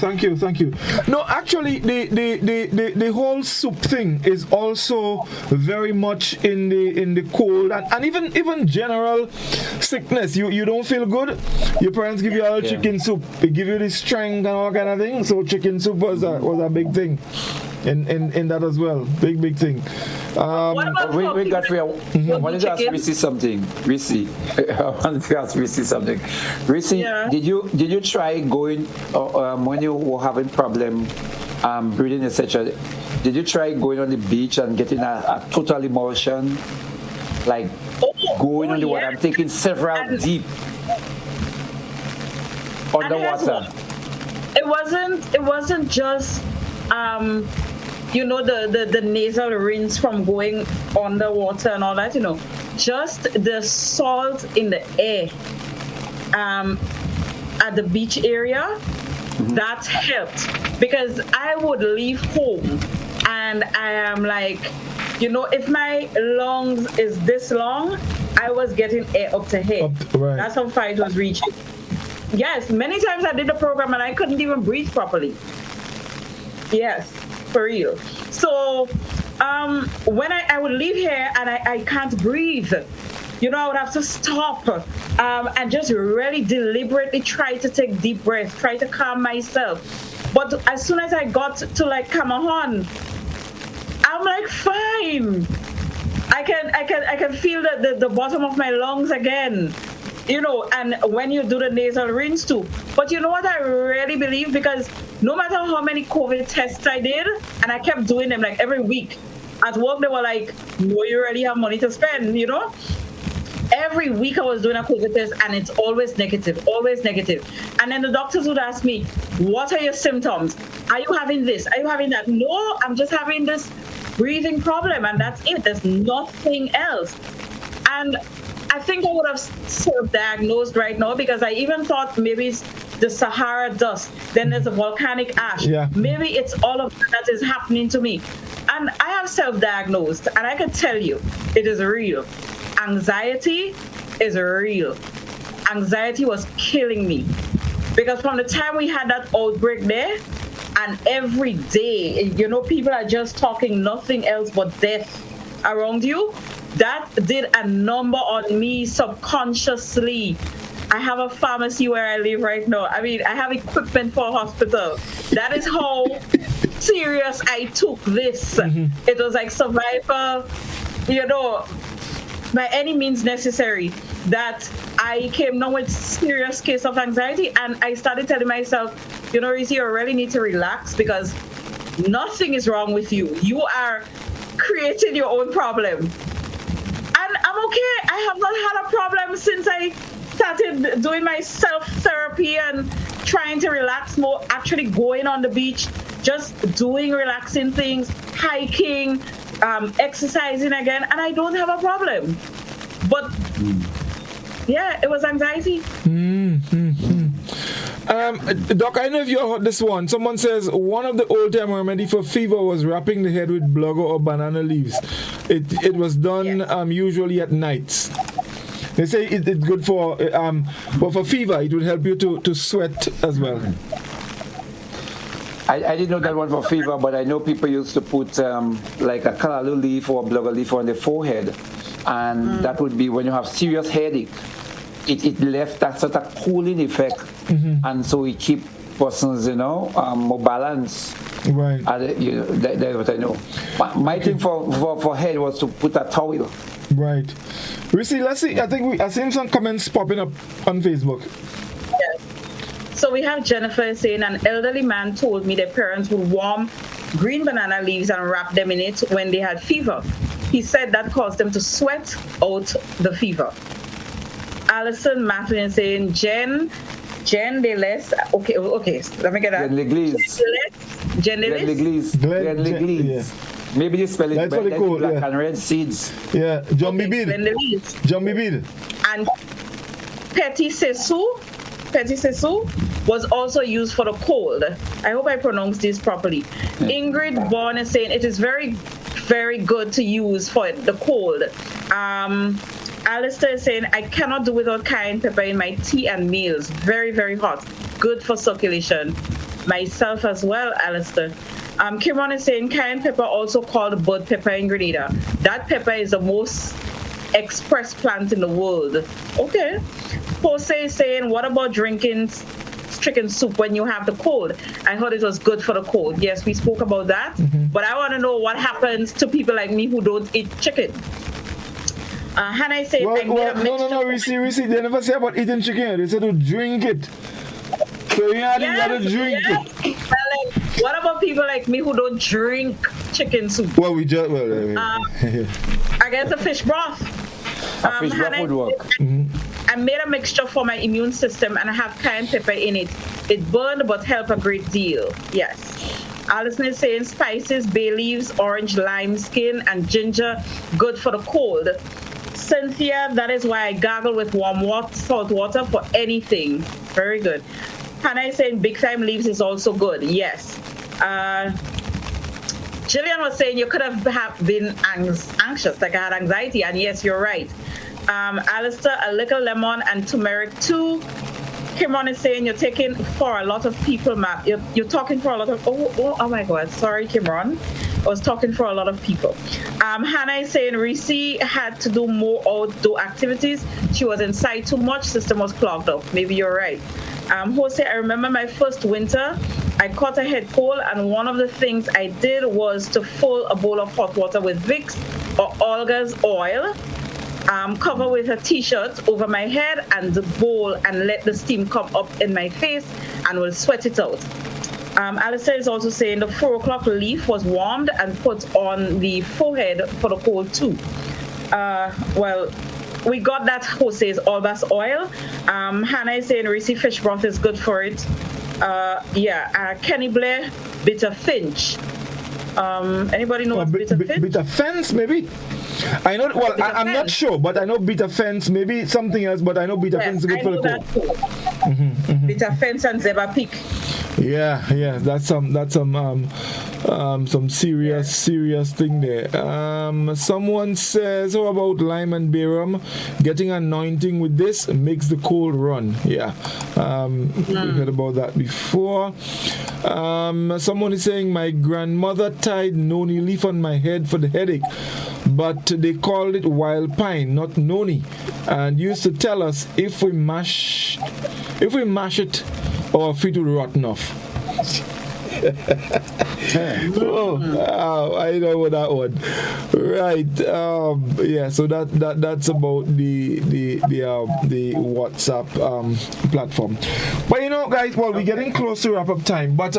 S2: No, actually, the whole soup thing is also very much in the cold and even general sickness. You don't feel good. Your parents give you all chicken soup. They give you the strength and all kind of thing. So chicken soup was a big thing. In that as well, big thing.
S3: Wait, Goddfrey, I wanted to ask Reece something. Reece, Reece, did you try going when you were having problem breathing, etc.? Did you try going on the beach and getting a total immersion, like going on the water? I'm taking several deep underwater.
S20: It wasn't just. The nasal rinse from going underwater and all that, just the salt in the air at the beach area That helped because I would leave home and I am like, if my lungs is this long, I was getting air up to here.
S2: Right.
S20: That's how far it was reaching. Yes, many times I did the program and I couldn't even breathe properly. Yes, for real. So when I would leave here and I can't breathe, I would have to stop and just really deliberately try to take deep breaths, try to calm myself. But as soon as I got to like Camahan, I'm like fine. I can feel the bottom of my lungs again. And when you do the nasal rinse too. But you know what I really believe? Because no matter how many COVID tests I did, and I kept doing them like every week, at work they were like, no, you already have money to spend, Every week I was doing a COVID test and it's always negative, always negative. And then the doctors would ask me, what are your symptoms? Are you having this? Are you having that? No, I'm just having this breathing problem and that's it. There's nothing else. And I think I would have self-diagnosed right now because I even thought maybe it's the Sahara dust. Then there's a volcanic ash.
S2: Yeah.
S20: Maybe it's all of that is happening to me. And I have self-diagnosed and I can tell you it is real. Anxiety is real. Anxiety was killing me because from the time we had that outbreak there and every day, people are just talking nothing else but death around you. That did a number on me subconsciously. I have a pharmacy where I live right now. I mean, I have equipment for a hospital. That is how serious I took this. It was like survival, by any means necessary, that I came down with serious case of anxiety and I started telling myself, Reece, you really need to relax because nothing is wrong with you. You are creating your own problem. And I'm okay. I have not had a problem since I started doing my self-therapy and trying to relax more, actually going on the beach, just doing relaxing things, hiking, exercising again, and I don't have a problem. But yeah, it was anxiety.
S2: Doc, I don't know if you heard this one. Someone says one of the old-time remedy for fever was wrapping the head with blugger or banana leaves. It was done usually at nights. They say it's good for, but for fever it would help you to sweat as well.
S3: I didn't know that one for fever, but I know people used to put like a callaloo leaf or a blugger leaf on the forehead, and that would be when you have serious headache. It left that sort of cooling effect, and so it keep persons, more balanced.
S2: Right.
S3: That's what I know. My thing for head was to put a towel.
S2: Right. Reece, let's see. I've seen some comments popping up on Facebook.
S20: Yes. So we have Jennifer saying an elderly man told me their parents would warm green banana leaves and wrap them in it when they had fever. He said that caused them to sweat out the fever. Alison Matthew saying Jen Deles. Okay, let me get that. Jen Deles.
S3: Yeah. Maybe you spell it
S2: that's what they call
S3: black and red seeds.
S2: Yeah, Jumbi Bid.
S20: And Petit Sesu was also used for the cold. I hope I pronounced this properly. Ingrid Bourne is saying it is very, very good to use for the cold. Alistair is saying I cannot do without cayenne pepper in my tea and meals. Very, very hot. Good for circulation. Myself as well, Alistair. Kimon is saying cayenne pepper, also called bud pepper in Grenada. That pepper is the most expressed plant in the world. Okay. Jose is saying, what about drinking chicken soup when you have the cold? I heard it was good for the cold. Yes, we spoke about that. But I want to know what happens to people like me who don't eat chicken. Hannah is saying,
S2: no, Reece, they never say about eating chicken. They said to drink it. So you gotta drink it.
S20: What about people like me who don't drink chicken soup?
S2: Well, I
S20: guess a fish broth.
S3: Fish broth would work.
S20: I made a mixture for my immune system and I have cayenne pepper in it. It burned but helped a great deal. Yes. Alison is saying spices, bay leaves, orange, lime skin, and ginger, good for the cold. Cynthia, that is why I gargle with warm water, salt water for anything. Very good. Hannah is saying big time leaves is also good. Yes. Jillian was saying you could have been anxious, like I had anxiety, and yes, you're right. Alistair, a little lemon and turmeric too. Kimron is saying you're taking for a lot of people, you're talking for a lot of, oh my God, sorry Kimron. I was talking for a lot of people. Hannah is saying Reece had to do more outdoor activities. She was inside too much, system was clogged up. Maybe you're right. Jose, I remember my first winter, I caught a head cold, and one of the things I did was to fill a bowl of hot water with Vicks or Olga's oil, cover with a t-shirt over my head and the bowl, and let the steam come up in my face, and will sweat it out. Alistair is also saying the 4 o'clock leaf was warmed and put on the forehead for the cold too. Well, we got that Jose's Olga's oil. Hannah is saying Reece fish broth is good for it. Kenny Blair, bitter finch. Anybody know what's bitter finch?
S2: Bitter fence, maybe? I know. Well, I'm not sure, but I know bitter fence. Maybe something else, but I know bitter fence is good for the cold.
S20: Bitter fence and zebra peak.
S2: Yeah, that's some serious thing there. Someone says, how about lime and bay rum? Getting anointing with this makes the cold run. Yeah, we heard about that before. Someone is saying my grandmother tied noni leaf on my head for the headache, but they called it wild pine, not noni, and used to tell us if we mash it, our feet will rotten off. I know that one. Right. So that's about the WhatsApp platform. But guys, well, we're getting close to wrap up time. But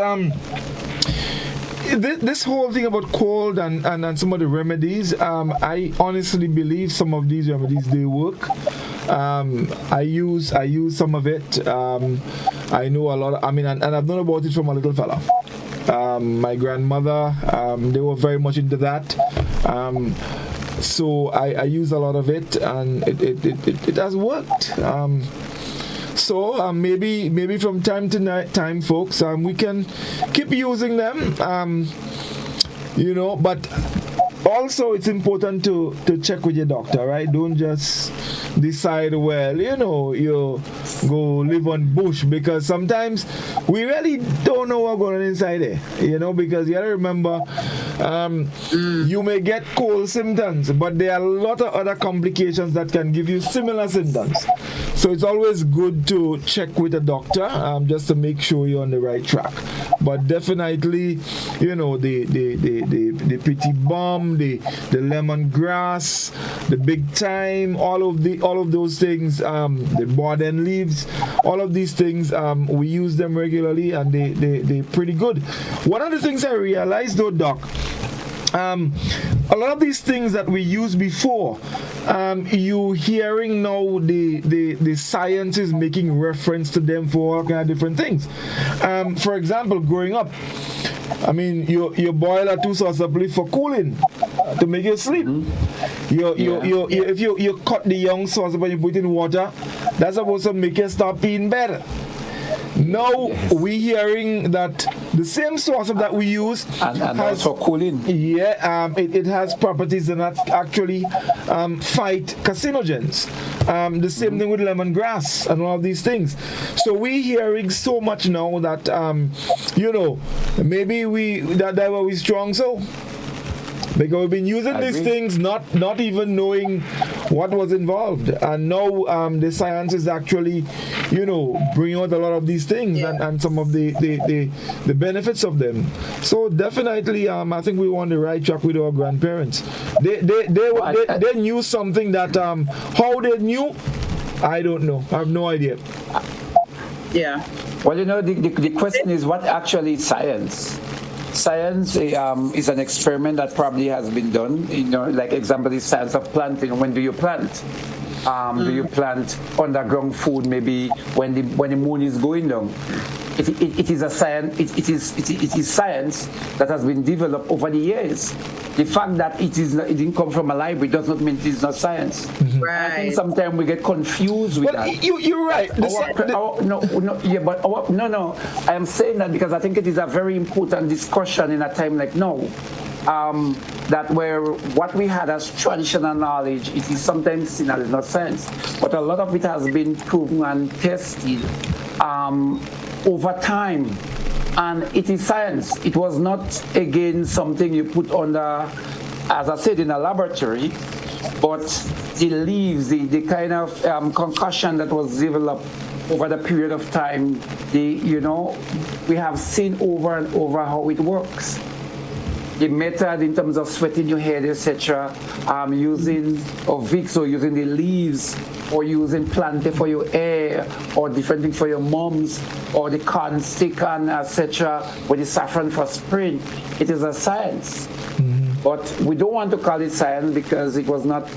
S2: this whole thing about cold and some of the remedies, I honestly believe some of these remedies, they work. I use some of it. I know a lot. And I've known about it from a little fella. My grandmother, they were very much into that. So I use a lot of it, and it has worked. So maybe from time to time, folks, we can keep using them. But also it's important to check with your doctor, right? Don't just decide, well, you go live on bush, because sometimes we really don't know what's going on inside there, because you gotta remember, you may get cold symptoms, but there are a lot of other complications that can give you similar symptoms. So it's always good to check with a doctor, just to make sure you're on the right track. But definitely, the petit bomb, the lemongrass, the big thyme, all of those things, the Borden leaves, all of these things, we use them regularly, and they're pretty good. One of the things I realized though, Doc, a lot of these things that we used before, you hearing now the science is making reference to them for all kind of different things. For example, growing up, you boil a 2 sauce of leaf for cooling, to make you sleep. If you cut the young sauce and you put it in water, that's supposed to make you start peeing better. Now we hearing that the same sauce that we use
S3: and has for cooling.
S2: Yeah, it has properties that actually fight carcinogens. The same thing with lemongrass and all these things. So we hearing so much now that maybe that were we strong so. Because we've been using these things not even knowing what was involved, and now the science is actually bringing out a lot of these things and some of the benefits of them. So definitely I think we were on the right track with our grandparents. They knew something that how they knew, I don't know. I have no idea.
S20: Yeah.
S3: Well, the question is, what actually is science? Science is an experiment that probably has been done. Like example, the science of planting. When do you plant? Do you plant underground food maybe when the moon is going down? it is a science. It is science that has been developed over the years. The fact that it didn't come from a library does not mean it is not science.
S20: Right.
S3: I think sometimes we get confused with that.
S2: You're right.
S3: No. I am saying that because I think it is a very important discussion in a time like now. That where what we had as traditional knowledge, it is sometimes seen as not science, but a lot of it has been proven and tested over time, and it is science. It was not again something you put under, as I said, in a laboratory, but the leaves, the kind of concussion that was developed over the period of time, we have seen over and over how it works. The method in terms of sweating your head, etc., using Vicks or using the leaves, or using Plante for your hair, or different things for your mums, or the corn stick and etc., with the saffron for spring. It is a science. But we don't want to call it science because it was developed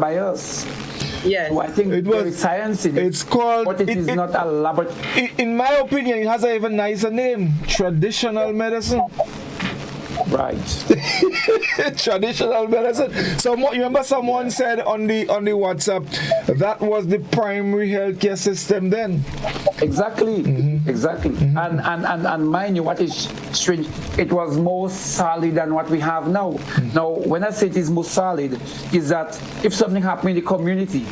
S3: by us.
S20: Yes.
S3: So I think there is science in it.
S2: It's called,
S3: but it is not a laboratory.
S2: In my opinion, it has an even nicer name: traditional medicine.
S3: Right.
S2: Traditional medicine. Remember someone said on the WhatsApp that was the primary healthcare system then.
S3: Exactly. And mind you, what is strange, it was more solid than what we have now. Now, when I say it is more solid, is that if something happened in the community,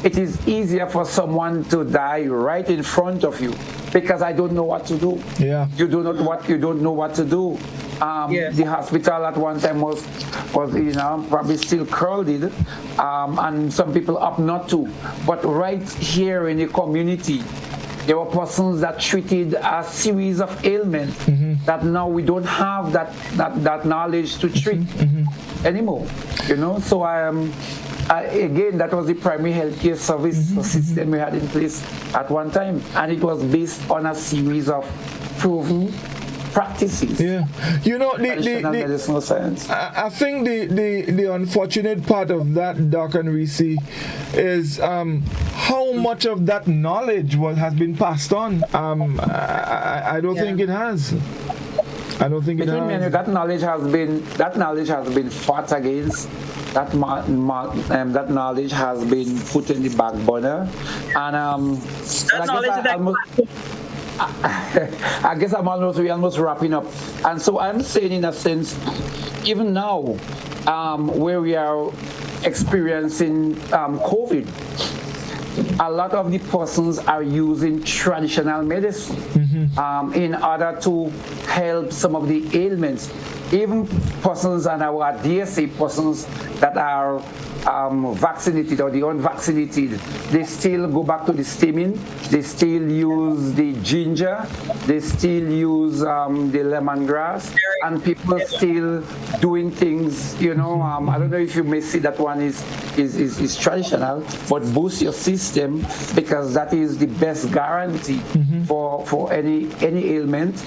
S3: it is easier for someone to die right in front of you because I don't know what to do.
S2: Yeah.
S3: You don't know what to do. The hospital at one time was probably still crowded, and some people opt not to. But right here in the community, there were persons that treated a series of ailments that now we don't have that knowledge to treat anymore. So again, that was the primary healthcare service system we had in place at one time, and it was based on a series of proven practices.
S2: Yeah,
S3: traditional medicinal science.
S2: I think the unfortunate part of that, Doc and Reece, is how much of that knowledge has been passed on. I don't think it has. I don't think it has.
S3: That knowledge has been fought against. That knowledge has been put in the back burner, and I guess we're almost wrapping up. And so I'm saying, in a sense, even now, where we are experiencing COVID, a lot of the persons are using traditional medicine in order to help some of the ailments. Even persons, and our DSA persons that are vaccinated or the unvaccinated, they still go back to the steaming, they still use the ginger, they still use the lemongrass, and people still doing things, I don't know if you may see that one is traditional, but boost your system, because that is the best guarantee for any ailment.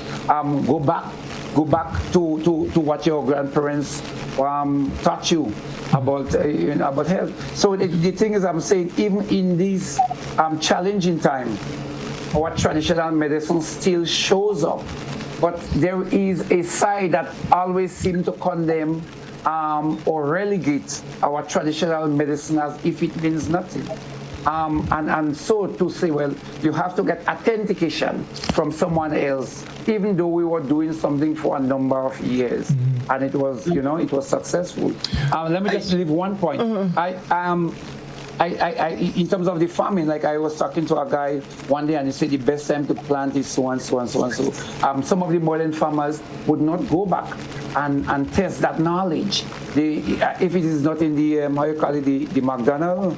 S3: Go back to what your grandparents taught you about health. So the thing is, I'm saying, even in this challenging time, our traditional medicine still shows up, but there is a side that always seems to condemn or relegate our traditional medicine as if it means nothing. And so to say, well, you have to get authentication from someone else, even though we were doing something for a number of years, and it was, it was successful. Let me just leave one point. I in terms of the farming, like I was talking to a guy one day, and he said the best time to plant is so and so and so and so. Some of the modern farmers would not go back and test that knowledge. If it is not in the how you call it, the McDonald's.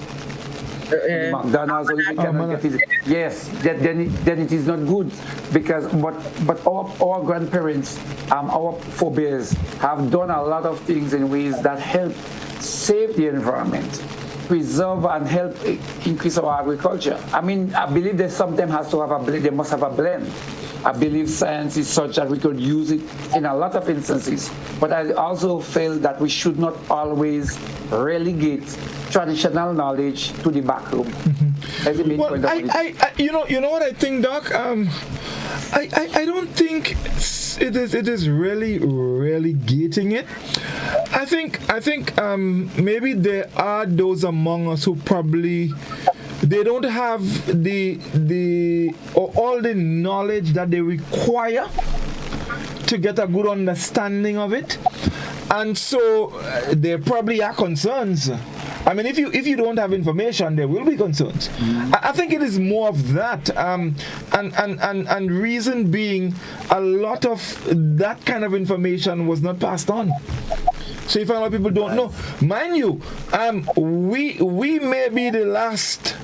S3: McDonald's, or you cannot get it. Yes, then it is not good, because but our grandparents, our forebears have done a lot of things in ways that help save the environment, preserve and help increase our agriculture. I mean, I believe they sometimes has to have they must have a blend. I believe science is such that we could use it in a lot of instances. But I also feel that we should not always relegate traditional knowledge to the back room. As the main point of it.
S2: You know what I think, Doc? I don't think it is really gating it. I think maybe there are those among us who probably they don't have all the knowledge that they require to get a good understanding of it, and so there probably are concerns. I mean, if you don't have information, there will be concerns. I think it is more of that, and reason being, a lot of that kind of information was not passed on. So you find a lot of people don't know. Mind you, we may be the last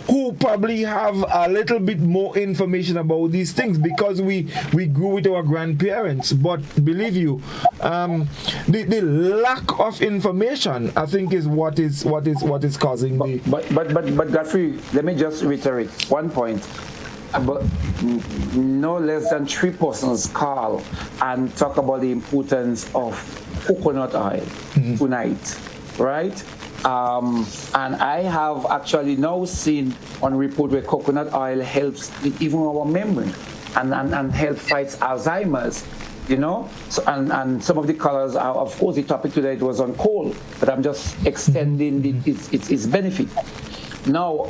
S2: who probably have a little bit more information about these things because we grew with our grandparents. But believe you, the lack of information, I think, is what is causing the.
S3: But Goddfrey, let me just reiterate one point. But no less than 3 persons call and talk about the importance of coconut oil tonight, right? And I have actually now seen on report where coconut oil helps with even our memory and help fights Alzheimer's, you know. So, and some of the colors are, of course, the topic today it was on coal, but I'm just extending its benefit. Now,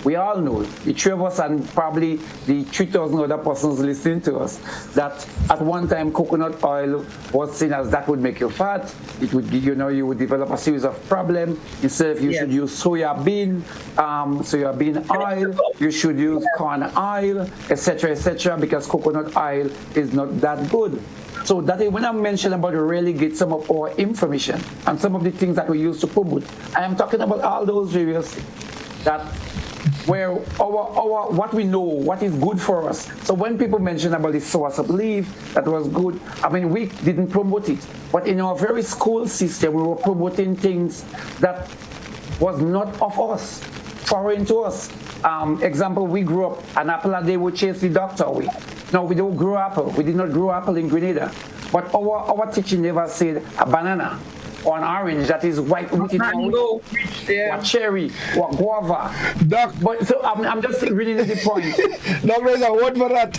S3: we all know, the 3 of us and probably the 3,000 other persons listening to us, that at one time coconut oil was seen as that would make you fat. It would give, you would develop a series of problems. Instead of you should use soybean oil, you should use corn oil, etc., because coconut oil is not that good. So that when I mention about really get some of our information and some of the things that we use to promote, I am talking about all those areas that where our what we know, what is good for us. So when people mention about the source of leaf, that was good. I mean, we didn't promote it, but in our very school system, we were promoting things that was not of us, foreign to us. Example, we grew up, an apple a day would chase the doctor away. No, we don't grow apple. We did not grow apple in Grenada. But our teaching never said a banana or an orange that is white with it, or cherry, or guava.
S2: Doc,
S3: but so I'm just reading the point.
S2: Doc, there's a word for that.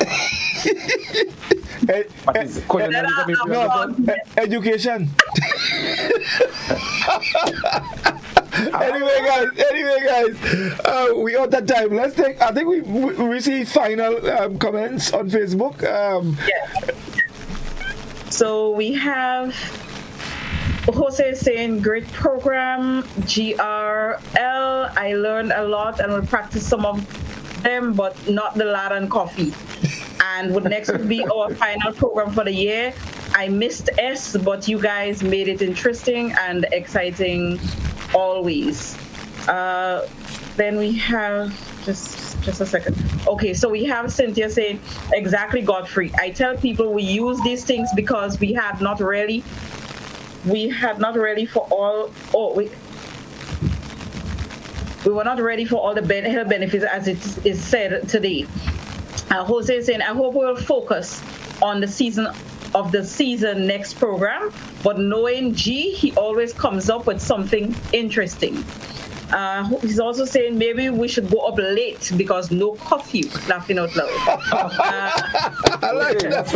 S2: Education. Anyway, guys, we got that time. Let's take. I think we receive final comments on Facebook.
S20: So we have Jose saying, great program, GRL. I learned a lot and will practice some of them, but not the lard and coffee. And next would be our final program for the year. I missed S, but you guys made it interesting and exciting always. Then we have just a second. Okay, so we have Cynthia saying, exactly, Goddfrey. I tell people we use these things because we had not really for all. We were not ready for all the health benefits as it is said today. Jose is saying, I hope we'll focus on the season next program, but knowing G, he always comes up with something interesting. He's also saying maybe we should go up late because no coffee, laughing out loud.
S2: I like that.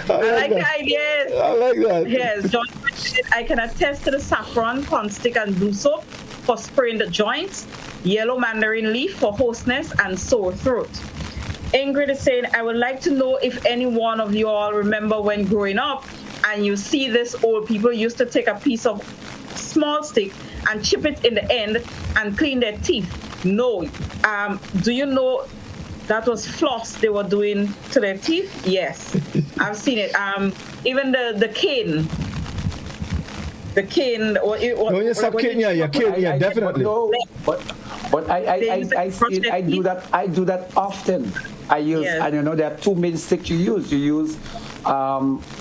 S20: I like the ideas.
S2: I like that.
S20: Yes, John, I can attest to the saffron, corn stick, and blue soap for spraying the joints, yellow mandarin leaf for hoarseness and sore throat. Ingrid is saying, I would like to know if any one of you all remember when growing up and you see this old people used to take a piece of small stick and chip it in the end and clean their teeth. No. Do you know that was floss they were doing to their teeth? Yes. I've seen it. Even the cane. The cane.
S2: Definitely.
S3: But I do that often. I use, and there are 2 main sticks you use. You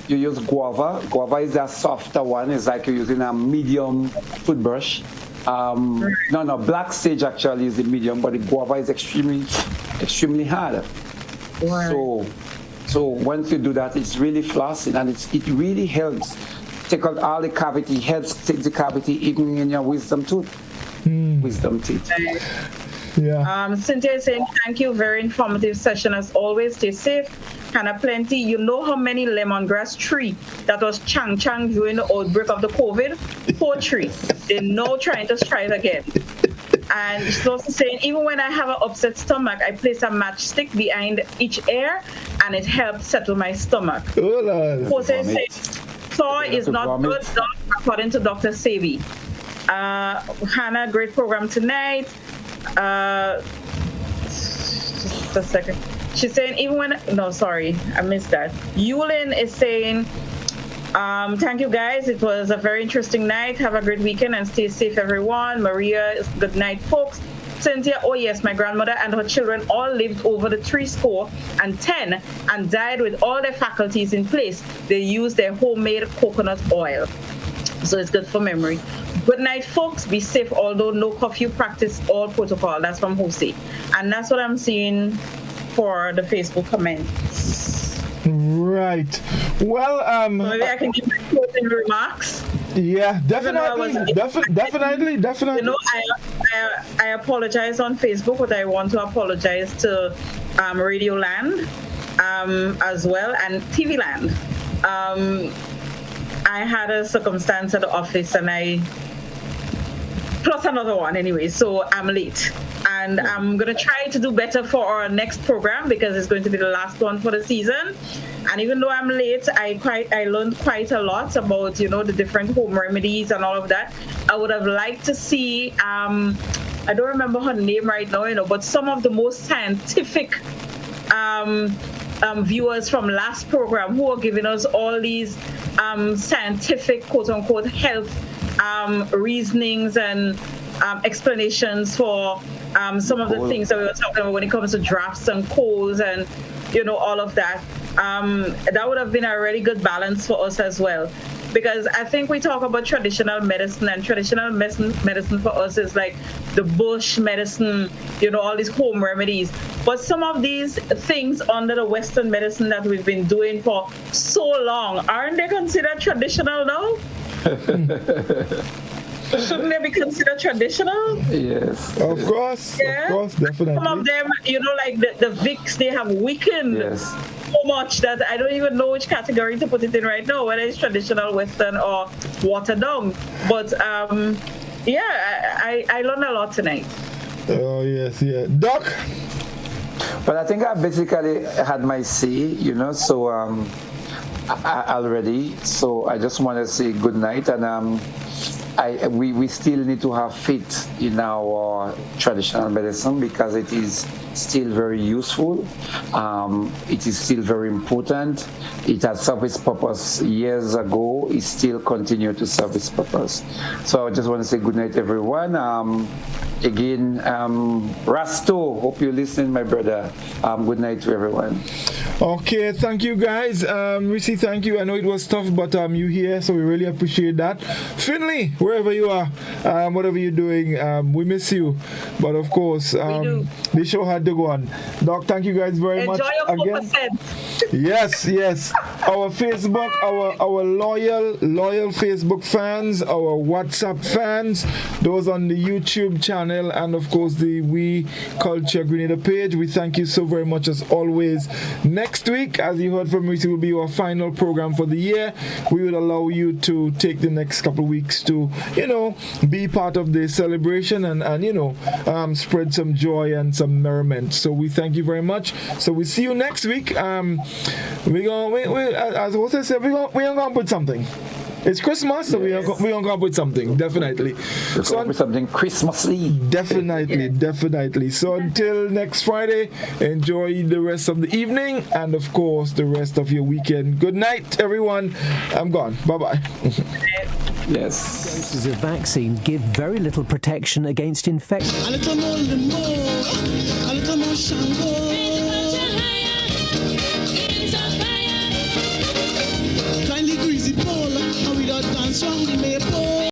S3: use guava. Guava is a softer one. It's like you're using a medium toothbrush. Black sage actually is the medium, but the guava is extremely hard. Right. So once you do that, it's really flossing, and it really helps take out all the cavity, helps take the cavity even in your wisdom tooth. Wisdom teeth.
S2: Yeah.
S20: Cynthia is saying, thank you, very informative session as always. Stay safe. Hannah Plenty, you know how many lemongrass tree that was chang during the outbreak of the COVID? 4 trees. They're now trying to try it again. And she's also saying, even when I have an upset stomach, I place a matchstick behind each ear and it helps settle my stomach. Jose says, soy is not good, according to Dr. Sebi. Hannah, great program tonight. Just a second. She's saying, even when, no, sorry, I missed that. Yulin is saying, thank you guys. It was a very interesting night. Have a great weekend and stay safe, everyone. Maria, good night, folks. Cynthia, oh yes, my grandmother and her children all lived over the 10 and died with all their faculties in place. They used their homemade coconut oil. So it's good for memory. Good night, folks. Be safe, although no curfew, practice all protocol. That's from Jose. And that's what I'm seeing for the Facebook comments.
S2: Right. Well,
S20: maybe I can give my closing remarks.
S2: Yeah, definitely.
S20: You know, I apologize on Facebook, but I want to apologize to Radio Land as well and TV Land. I had a circumstance at the office and plus another one anyway, so I'm late. And I'm going to try to do better for our next program because it's going to be the last one for the season. And even though I'm late, I learned quite a lot about, the different home remedies and all of that. I would have liked to see, I don't remember her name right now, but some of the most scientific viewers from last program who are giving us all these scientific, quote-unquote, health reasonings and explanations for some of the things that we were talking about when it comes to drafts and colds and all of that. That would have been a really good balance for us as well, because I think we talk about traditional medicine, and traditional medicine for us is like the bush medicine, all these home remedies. But some of these things under the Western medicine that we've been doing for so long, aren't they considered traditional now? Shouldn't they be considered traditional?
S3: Yes.
S2: Of course.
S20: Yeah.
S2: Of course, definitely.
S20: Some of them, like the Vicks, they have weakened so much that I don't even know which category to put it in right now, whether it's traditional, Western, or watered down. But I learned a lot tonight.
S2: Oh, yes, yeah. Doc?
S3: Well, I think I basically had my say, so already. So I just want to say good night, and we still need to have faith in our traditional medicine because it is still very useful. It is still very important. It has served its purpose years ago. It still continues to serve its purpose. So I just want to say good night, everyone. Again, Rasto, hope you're listening, my brother. Good night to everyone.
S2: Okay, thank you guys. Reece, thank you. I know it was tough, but you here, so we really appreciate that. Finley, wherever you are, whatever you're doing, we miss you. But of course, the show had to go on. Doc, thank you guys very much again. Yes. Our Facebook, our loyal Facebook fans, our WhatsApp fans, those on the YouTube channel, and of course the We Culture Grenada page. We thank you so very much as always. Next week, as you heard from Reece, will be our final program for the year. We will allow you to take the next couple of weeks to, be part of the celebration and spread some joy and some merriment. So we thank you very much. So we see you next week. As Jose said, we're gonna put something. It's Christmas, so we're gonna come up with something, definitely.
S3: With something Christmassy.
S2: Definitely. So until next Friday, enjoy the rest of the evening and of course the rest of your weekend. Good night, everyone. I'm gone. Bye-bye.
S3: Yes.
S8: Doses of vaccine give very little protection against infection.
S1: A little more, a little more Shango.